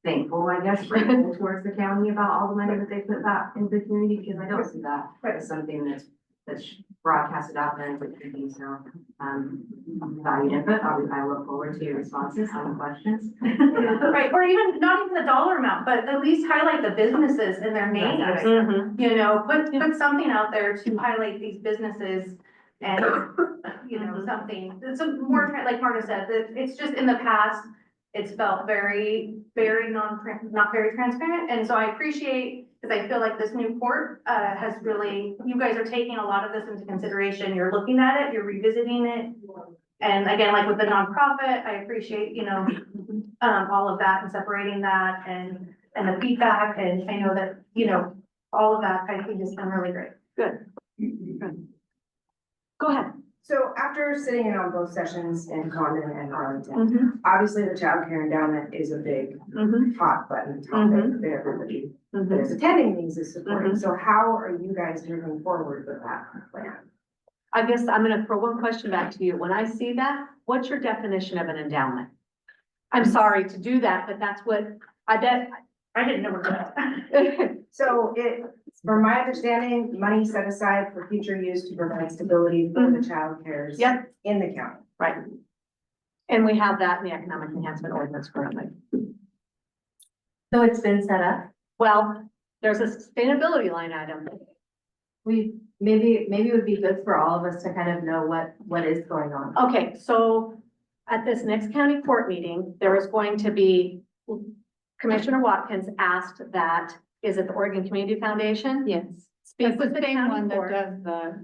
thankful, I guess, grateful towards the county about all the money that they put back into the community, because I don't see that as something that's broadcasted out there in the community, so, valued input, I look forward to your responses on the questions. Right, or even, not even the dollar amount, but at least highlight the businesses and their names. You know, put something out there to highlight these businesses and, you know, something, it's a more, like Marta said, that it's just in the past, it's felt very, very not very transparent, and so I appreciate, because I feel like this new court, has really, you guys are taking a lot of this into consideration, you're looking at it, you're revisiting it. And again, like with the nonprofit, I appreciate, you know, all of that and separating that and the feedback, and I know that, you know, all of that, I think has been really great. Good. Go ahead. So after sitting in on both sessions in Condon and Arlington, obviously the child care endowment is a big hot button topic that everybody that is attending these is supporting. So how are you guys moving forward with that plan? I guess I'm gonna throw one question back to you. When I see that, what's your definition of an endowment? I'm sorry to do that, but that's what, I bet, I didn't know what that. So from my understanding, money set aside for future use to provide stability for the child cares in the county. Right. And we have that in the economic enhancement ordinance currently. So it's been set up? Well, there's a sustainability line item. Maybe it would be good for all of us to kind of know what is going on. Okay, so at this next county court meeting, there is going to be, Commissioner Watkins asked that, is it the Oregon Community Foundation? Yes. Speak with the same county one that court. does the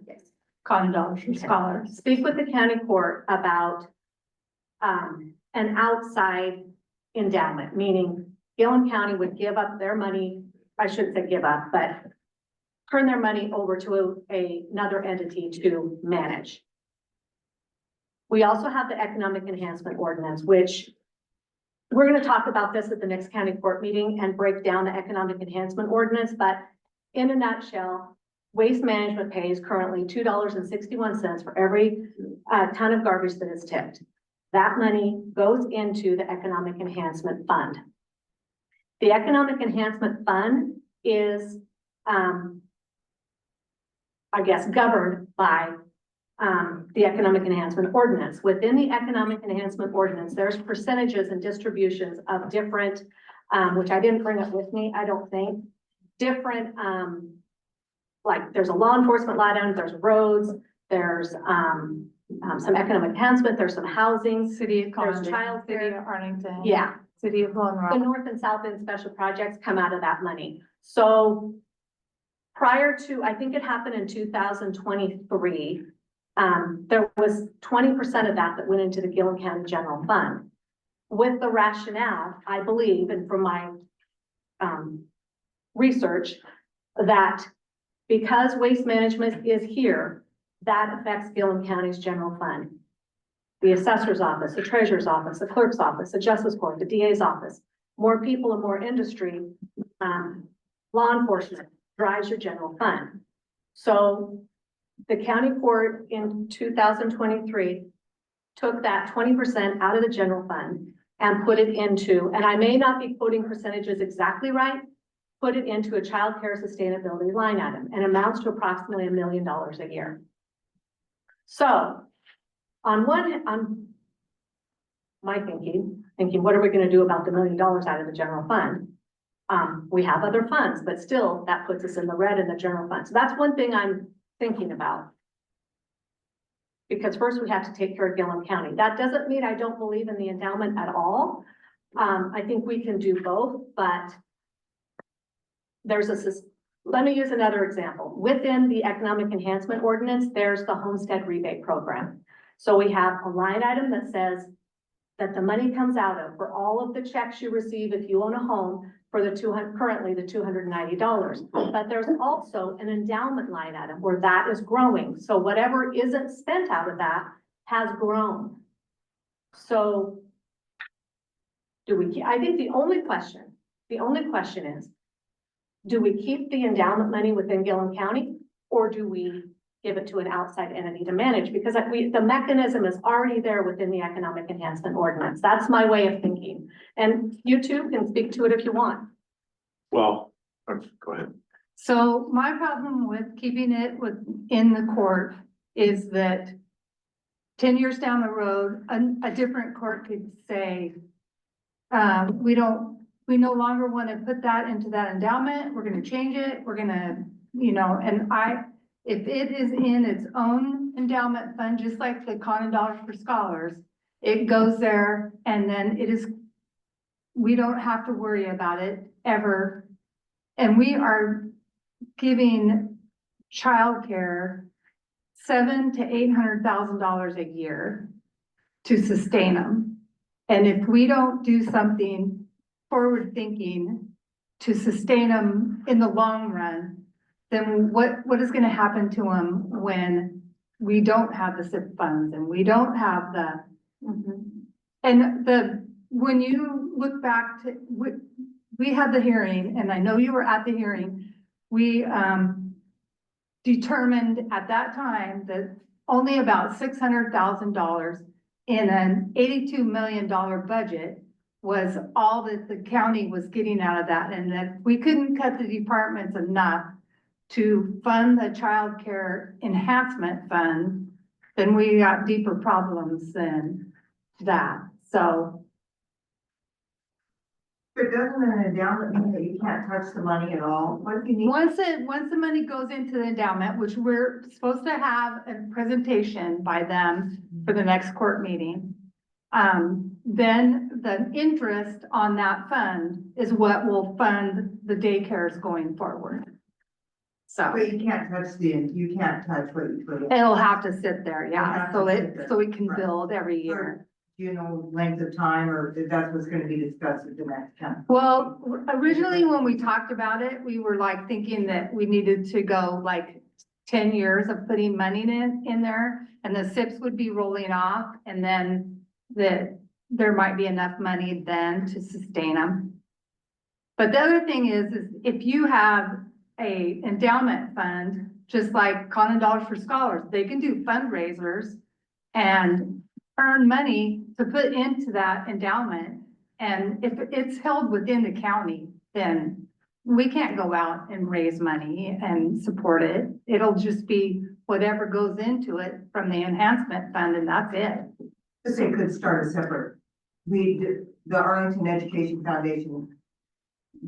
$1 for scholars. Speak with the county court about an outside endowment, meaning Gilliam County would give up their money, I shouldn't say give up, but turn their money over to another entity to manage. We also have the economic enhancement ordinance, which we're going to talk about this at the next county court meeting and break down the economic enhancement ordinance, but in a nutshell, Waste Management pays currently $2.61 for every ton of garbage that is tipped. That money goes into the economic enhancement fund. The economic enhancement fund is, I guess, governed by the economic enhancement ordinance. Within the economic enhancement ordinance, there's percentages and distributions of different, which I didn't bring up with me, I don't think, different, like there's a law enforcement line item, there's roads, there's some economic enhancement, there's some housing, City of there's Condon, child City care. of Arlington. Yeah, City of Glen the Rock. north and south end special projects come out of that money. So prior to, I think it happened in 2023, there was 20% of that went into the Gilliam County General Fund. With the rationale, I believe, and from my research, that because waste management is here, that affects Gilliam County's general fund. The assessor's office, the treasurer's office, the clerk's office, the justice court, the DA's office, more people and more industry, law enforcement drives your general fund. So the county court in 2023 took that 20% out of the general fund and put it into, and I may not be quoting percentages exactly right, put it into a child care sustainability line item and amounts to approximately $1 million a year. So on my thinking, what are we going to do about the $1 million out of the general fund? We have other funds, but still that puts us in the red in the general fund. So that's one thing I'm thinking about. Because first we have to take care of Gilliam County. That doesn't mean I don't believe in the endowment at all. I think we can do both, but let me use another example. Within the economic enhancement ordinance, there's the homestead rebate program. So we have a line item that says that the money comes out of for all of the checks you receive if you own a home for currently the $290. But there's also an endowment line item where that is growing. So whatever isn't spent out of that has grown. So I think the only question is, do we keep the endowment money within Gilliam County? Or do we give it to an outside entity to manage? Because the mechanism is already there within the economic enhancement ordinance. That's my way of thinking. And you two can speak to it if you want. Well, go ahead. So my problem with keeping it in the court is that 10 years down the road, a different court could say, we no longer want to put that into that endowment. We're going to change it. We're going to, if it is in its own endowment fund, just like the Common Dollars for Scholars, it goes there and then we don't have to worry about it ever. And we are giving childcare $700,000 to $800,000 a year to sustain them. And if we don't do something forward thinking to sustain them in the long run, then what is going to happen to them when we don't have the SIP funds and we don't have the, when you look back to, we had the hearing, and I know you were at the hearing, we determined at that time that only about $600,000 in an $82 million budget was all that the county was getting out of that, and that we couldn't cut the departments enough to fund the child care enhancement fund, then we got deeper problems than that. So. But doesn't an endowment mean that you can't touch the money at all? What if you need? Once the money goes into the endowment, which we're supposed to have a presentation by them for the next court meeting, then the interest on that fund is what will fund the daycares going forward. So But you can't touch you can't touch what you put in. it'll have to sit there, It'll yeah, have so to sit there. so we can Right. build every year. Do you know length of time, or if that's what's gonna be discussed at the next time? Well, originally when we talked about it, we were like thinking that we needed to go like 10 years of putting money in there, and the SIPs would be rolling off, and then there might be enough money then to sustain them. But the other thing is if you have a endowment fund, just like Common Dollars for Scholars, they can do fundraisers and earn money to put into that endowment. And if it's held within the county, then we can't go out and raise money and support it. It'll just be whatever goes into it from the enhancement fund, and that's it. Just say could start a separate, the Arlington Education Foundation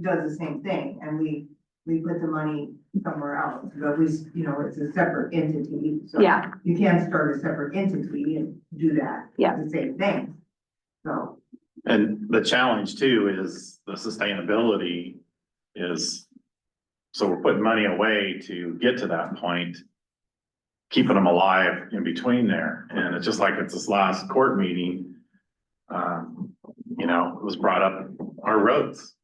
does the same thing, and we put the money somewhere else, but it's a separate entity, so. Yeah. You can't start a separate entity and do that. Yeah. The same thing, so. And the challenge too is the sustainability is, so we're putting money away to get to that point, keeping them alive in between there. And it's just like it's this last court meeting, it was brought up, our roads.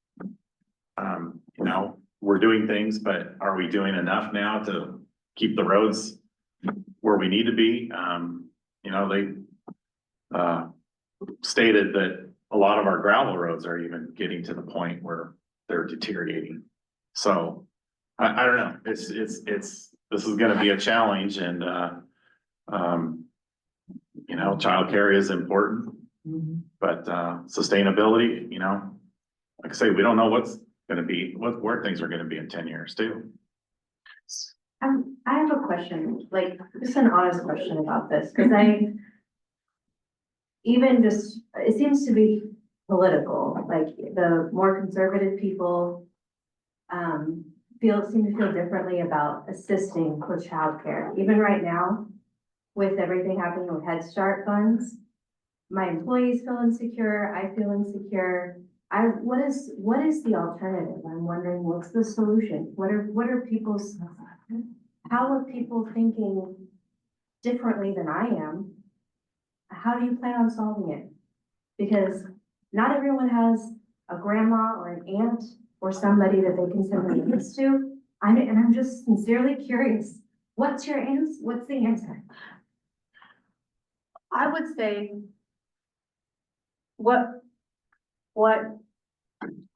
We're doing things, but are we doing enough now to keep the roads where we need to be? They stated that a lot of our gravel roads are even getting to the point where they're deteriorating. So I don't know, this is gonna be a challenge, and childcare is important, but sustainability, like I say, we don't know what's gonna be, where things are gonna be in 10 years too. I have a question, like, just an honest question about this, because it seems to be political, like, the more conservative people seem to feel differently about assisting with childcare. Even right now, with everything happening with Head Start funds, my employees feel insecure, I feel insecure. What is the alternative? I'm wondering, what's the solution? How are people thinking differently than I am? How do you plan on solving it? Because not everyone has a grandma or an aunt or somebody that they can send their kids to. And I'm just sincerely curious, what's your answer? What's the answer? I would say what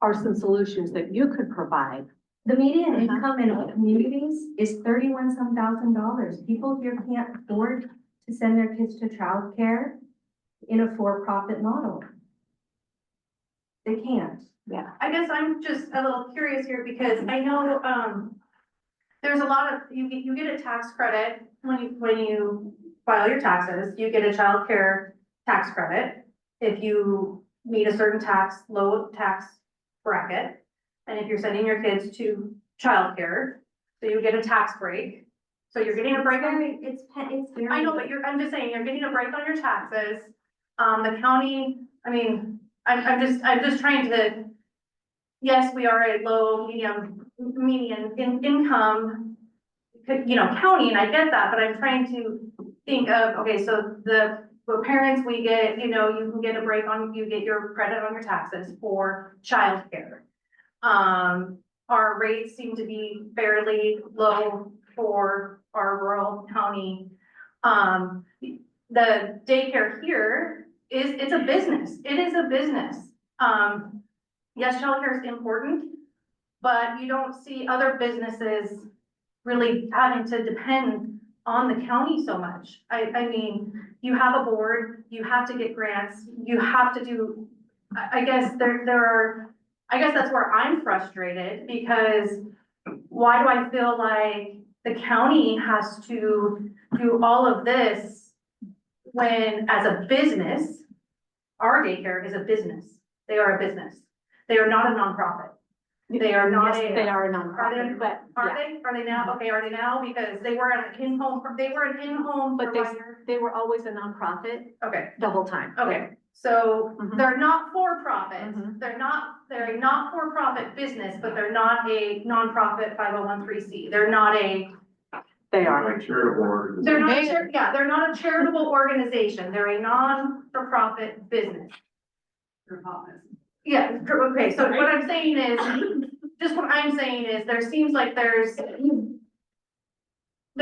are some solutions that you could provide? The median Uh-huh. income in all communities is $31-some thousand. People here can't afford to send their kids to childcare in a for-profit model. They can't. I guess I'm just a little curious here because I know, there's a lot of, you get a tax credit when you file your taxes, you get a child care tax credit. If you meet a certain low tax bracket, and if you're sending your kids to childcare, so you get a tax break. So you're getting a break on, It's very. I know, but I'm just saying, you're getting a break on your taxes. The county, I mean, I'm just trying to, yes, we are a low, median income, county, and I get that, but I'm trying to think of, okay, so for parents, we get, you can get a break you get your credit on your taxes for childcare. Our rates seem to be fairly low for our rural county. The daycare here it's a business. It is a business. Yes, childcare is important, but you don't see other businesses really having to depend on the county so much. I mean, you have a board, you have to get grants, you have to do, I guess I guess that's where I'm frustrated because why do I feel like the county has to do all of this when as a business, our daycare is a business. They are a business. They are not a nonprofit. They are not Yes, they are a nonprofit, but Are yeah. they? Are they now? Okay, are they now? Because they were an in-home But provider. they were always a nonprofit Okay, the whole time. okay. So Mhm. they're not for-profit. Mhm. They're a not-for-profit business, but they're not a nonprofit 501(c)(3). They're not They are. Like charitable organizations. they're not, they're not a charitable organization. They're a non-for-profit business. Yeah, okay, so what I'm saying is, just what I'm saying is, there seems like they're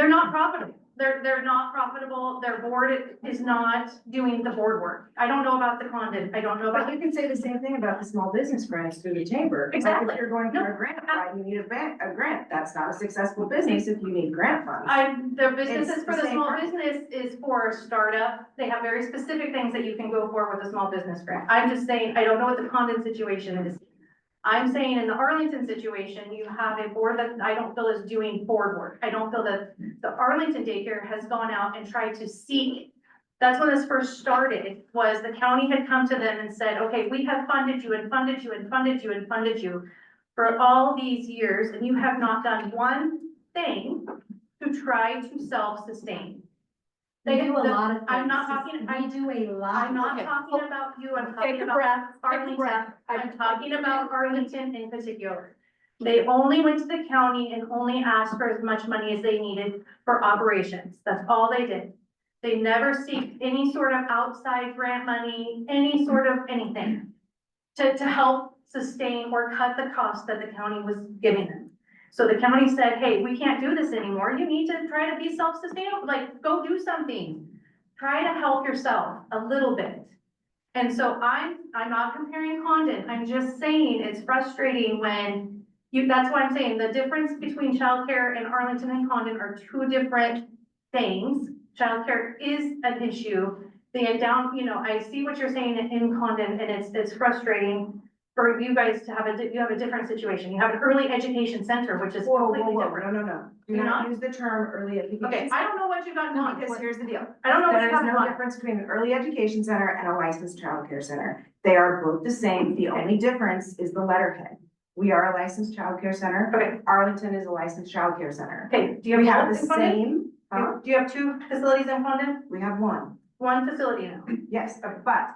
not profitable. They're not profitable. Their board is not doing the board work. I don't know about the Condon. I don't know But about. you can say the same thing about the small business grants through the chamber. Like, Exactly. If you're going for a grant, why do you need a grant? That's not a successful business if you need grant funds. Their businesses It's for the the same small purpose. business is for a startup. They have very specific things that you can go for with a small business grant. I'm just saying, I don't know what the Condon situation is. I'm saying in the Arlington situation, you have a board that I don't feel is doing board work. I don't feel that the Arlington daycare has gone out and tried to seek. That's when this first started, was the county had come to them and said, okay, we have funded you and funded you and funded you and funded you for all these years, and you have not done one thing to try to self-sustain. They do a lot of things. I'm not talking, We do a lot. I'm not Okay. talking about you, I'm Take talking a about breath, take a Arlington. breath. I'm talking about Arlington in particular. They only went to the county and only asked for as much money as they needed for operations. That's all they did. They never seeked any sort of outside grant money, any sort of anything to help sustain or cut the cost that the county was giving them. So the county said, hey, we can't do this anymore. You need to try to be self-sustainable, like go do something. Try to help yourself a little bit. And so I'm not comparing Condon. I'm just saying it's frustrating when that's why I'm saying the difference between childcare and Arlington and Condon are two different things. Childcare is an issue. I see what you're saying in Condon, and it's frustrating for you guys to have you have a different situation. You have an early education center, which is completely different. No. Do You're not not? use the term early education. Okay, I don't know what you got in Condon. Because here's the deal. I don't know what There you is got in no Condon. difference between an early education center and a licensed childcare center. They are both the same. The only difference is the letterhead. We are a licensed childcare center. Okay, Arlington is a licensed childcare center. okay. Do you We have have both the in Condon? same, Do you have two facilities in Condon? we have one. One facility now. Yes, but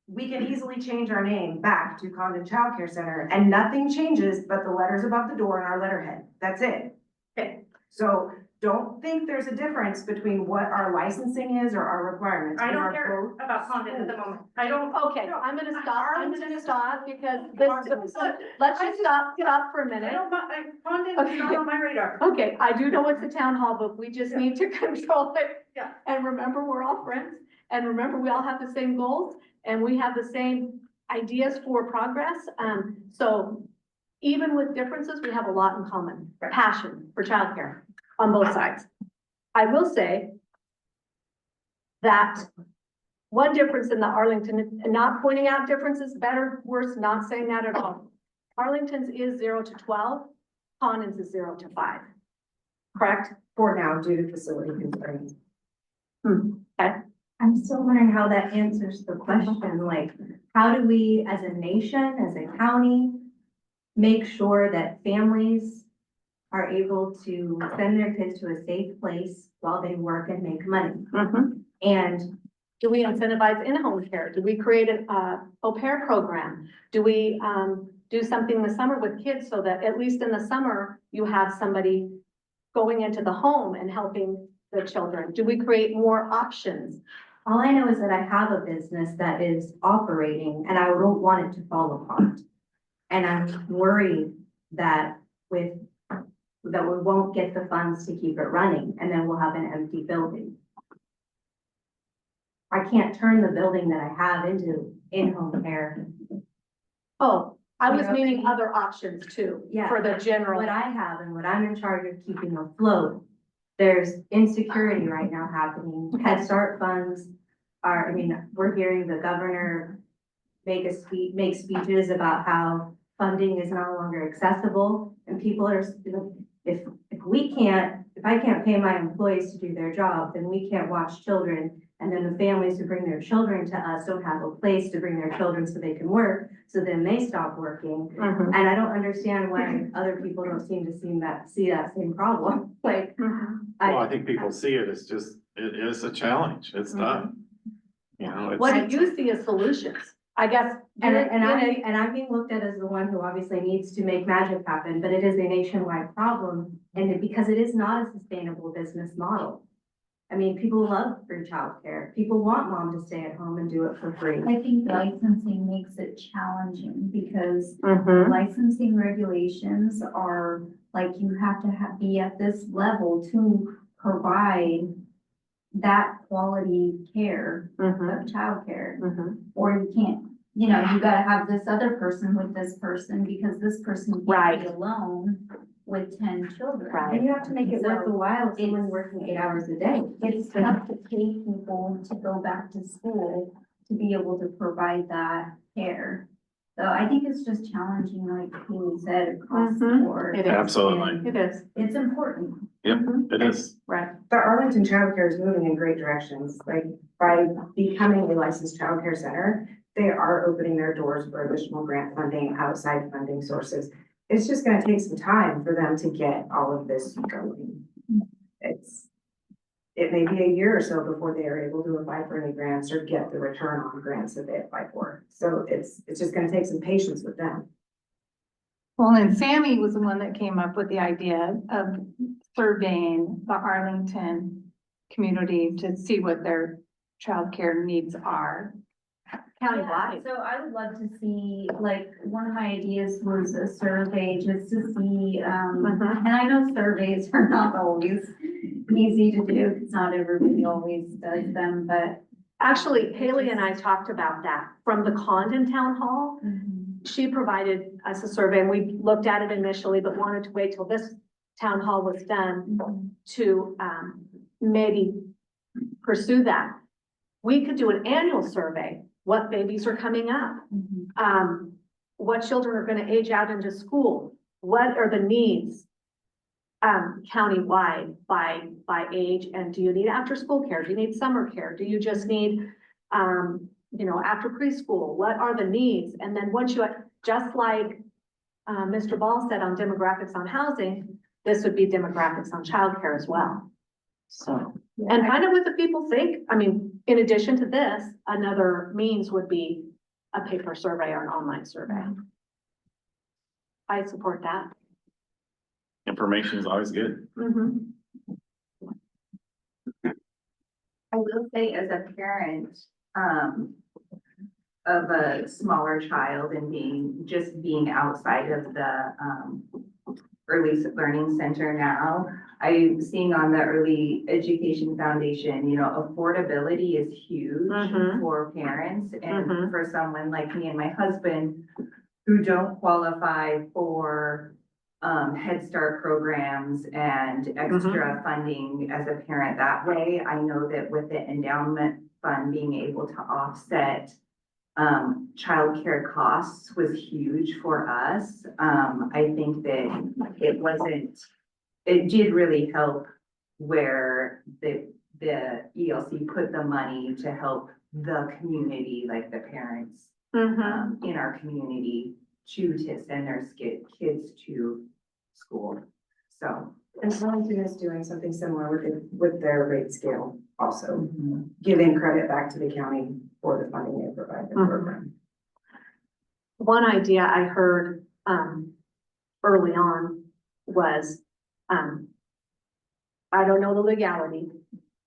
we can easily change our name back to Condon Child Care Center and nothing changes but the letters above the door and our letterhead. That's it. Okay. So don't think there's a difference between what our licensing is or our requirements. I We don't are care both about Condon at the moment. I don't. Okay, I'm gonna stop because Arlington this, is- let's just stop for a minute. Condon is not on my radar. Okay, I do know it's a town hall, but we just need to control it. Yeah. And remember, we're all friends, and remember, we all have the same goals, and we have the same ideas for progress. So even with differences, we have a lot in common, passion for childcare on both sides. I will say that one difference in the Arlington, and not pointing out differences, better, worse, not saying that at all. Arlington's is 0 to 12, Condon's is 0 to 5, correct? For now, due to facility constraints. Okay. I'm still wondering how that answers the question, like, how do we, as a nation, as a county, make sure that families are able to send their kids to a safe place while they work and make money? And Do we incentivize in-home care? Do we create an au pair program? Do we do something in the summer with kids so that at least in the summer, you have somebody going into the home and helping the children? Do we create more options? all I know is that I have a business that is operating and I don't want it to fall apart. And I'm worried that we won't get the funds to keep it running, and then we'll have an empty building. I can't turn the building that I have into in-home care. Oh, I was You know, meaning other options too, Yeah. for the general. What I have and what I'm in charge of keeping afloat, there's insecurity right now happening. Head Start funds are, we're hearing the governor make speeches about how funding is no longer accessible, and people are, if I can't pay my employees to do their job, then we can't watch children. And then the families who bring their children to us don't have a place to bring their children so they can work, so then they stop working. Mhm. And I don't understand why other people don't seem to see that same problem, like. Mhm. Well, I think people see it as just, it is a challenge, it's tough. You know, it's. What do you see as solutions? I guess. I'm being looked at as the one who obviously needs to make magic happen, but it is a nationwide problem, because it is not a sustainable business model. People love free childcare. People want mom to stay at home and do it for free. I think licensing makes it challenging because Mhm. licensing regulations are like you have to be at this level to provide that quality care Mhm. of childcare. Mhm. Or you can't, you gotta have this other person with this person because this person can't be Right. alone with 10 children. Right. And you have to make it worth the while if someone's It's- working 8 hours a day. It's tough to pay people to go back to school to be able to provide that care. So I think it's just challenging, like Haley said, across the Mhm. board. It is. Absolutely. It is. It's important. Yep, Mhm. it is. Right. The Arlington childcare is moving in great directions, like by becoming a licensed childcare center, they are opening their doors for additional grant funding, outside funding sources. It's just gonna take some time for them to get all of this going. It may be a year or so before they are able to apply for any grants or get the return on grants that they apply for. So it's just gonna take some patience with them. Well, and Sammy was the one that came up with the idea of surveying the Arlington community to see what their childcare needs are. Countywide. So I would love to see, like, one of my ideas was a survey just to see, and I know surveys are not always easy to do, because not everybody always does them, but. Actually, Haley and I talked about that from the Condon Town Hall. She provided us a survey and we looked at it initially, but wanted to wait till this town hall was done to maybe pursue that. We could do an annual survey, what babies are coming up, what children are gonna age out into school, what are the needs countywide by age, and do you need after-school care? Do you need summer care? Do you just need, after preschool? What are the needs? And then once you, just like Mr. Ball said on demographics on housing, this would be demographics on childcare as well. So, and find out what the people think. In addition to this, another means would be a paper survey or an online survey. I support that. Information is always good. Mhm. I will say as a parent, of a smaller child and being outside of early learning center now. I'm seeing on the Early Education Foundation, you know, affordability is huge Mhm. for parents and Mhm. for someone like me and my husband who don't qualify for Head Start programs and extra funding as a parent that way. I know that with the endowment fund being able to offset childcare costs was huge for us. I think that it did really help where the ELC put the money to help the community, like the parents in our community to send their kids to school. So. And Burlington is doing something similar with their rate scale also, giving credit back to the county for the funding they provide the program. One idea I heard, early on was, I don't know the legality,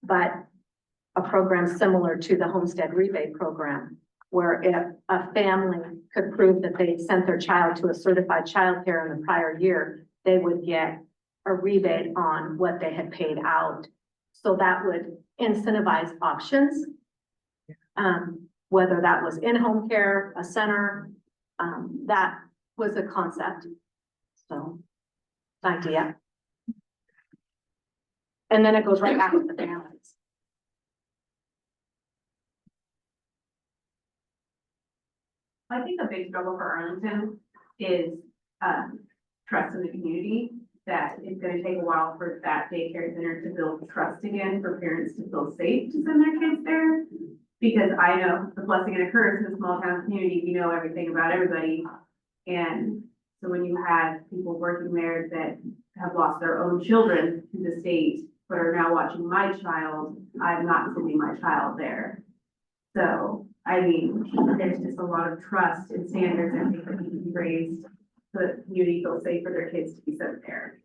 but a program similar to the homestead rebate program, where if a family could prove that they sent their child to a certified childcare in the prior year, they would get a rebate on what they had paid out. So that would incentivize options. Whether that was in-home care, a center, that was a concept. So, idea. And then it goes right back to the families. I think a big struggle for Arlington is, trust in the community, that it's gonna take a while for that daycare center to build trust again, for parents to feel safe to send their kids there. Because I know the blessing and a curse in a small town community, you know everything about everybody. And so when you have people working there that have lost their own children to the state, but are now watching my child, I'm not sending my child there. So, I mean, there's just a lot of trust and standards I think that need to be raised so that the community feels safe for their kids to be sent there.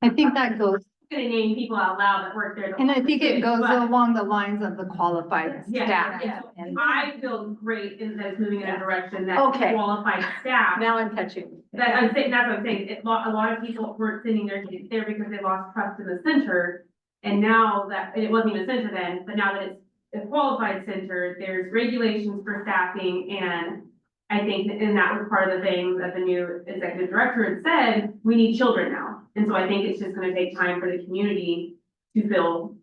I think that goes, I'm gonna name people out loud that work there. and I think it goes along the lines of the qualified staff. Yeah. And I feel great in that it's moving in a direction that Okay. qualified staff. Now I'm catching. That I'm saying, that's what I'm saying, a lot of people weren't sending their kids there because they lost trust in the center. And now that, it wasn't even a center then, but now that it's a qualified center, there's regulations for staffing. And I think, and that was part of the thing that the new executive director had said, we need children now. And so I think it's just gonna take time for the community to feel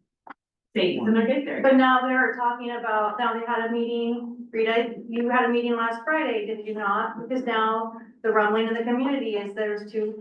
safe in their kids there. But now they're talking about, now they had a meeting, Rita, you had a meeting last Friday, did you not? Because now the rumbling in the community is there's too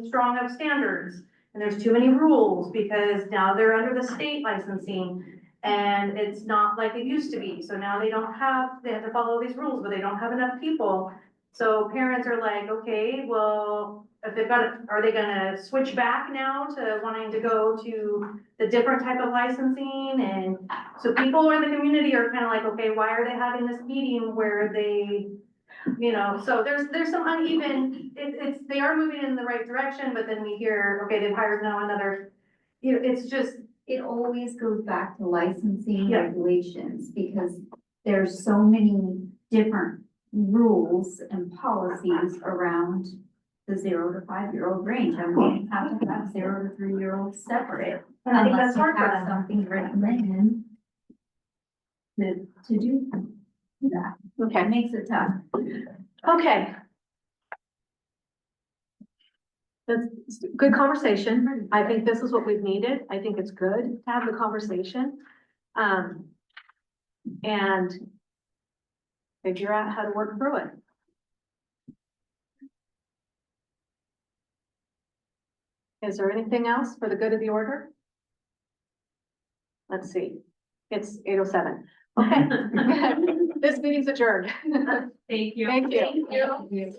strong of standards. And there's too many rules because now they're under the state licensing. And it's not like it used to be. So now they have to follow these rules, but they don't have enough people. So parents are like, okay, well, if they've got, are they gonna switch back now to wanting to go to the different type of licensing? And so people in the community are kind of like, okay, why are they having this meeting where they, you know, so there's some uneven, they are moving in the right direction, but then we hear, okay, they've hired now another, you know, it's just. It always goes back to licensing Yeah. regulations because there's so many different rules and policies around the 0 to 5-year-old range. I mean, you have to have 0 to 3-year-olds separate. And I think Unless that's you hard for have them. something written in to do that. Okay. It makes it tough. Okay. That's good conversation. I think this is what we've needed. I think it's good to have the conversation. And figure out how to work through it. Is there anything else for the good of the order? Let's see. It's 8:07. Okay. This meeting's adjourned. Thank you. Thank you. Thank you.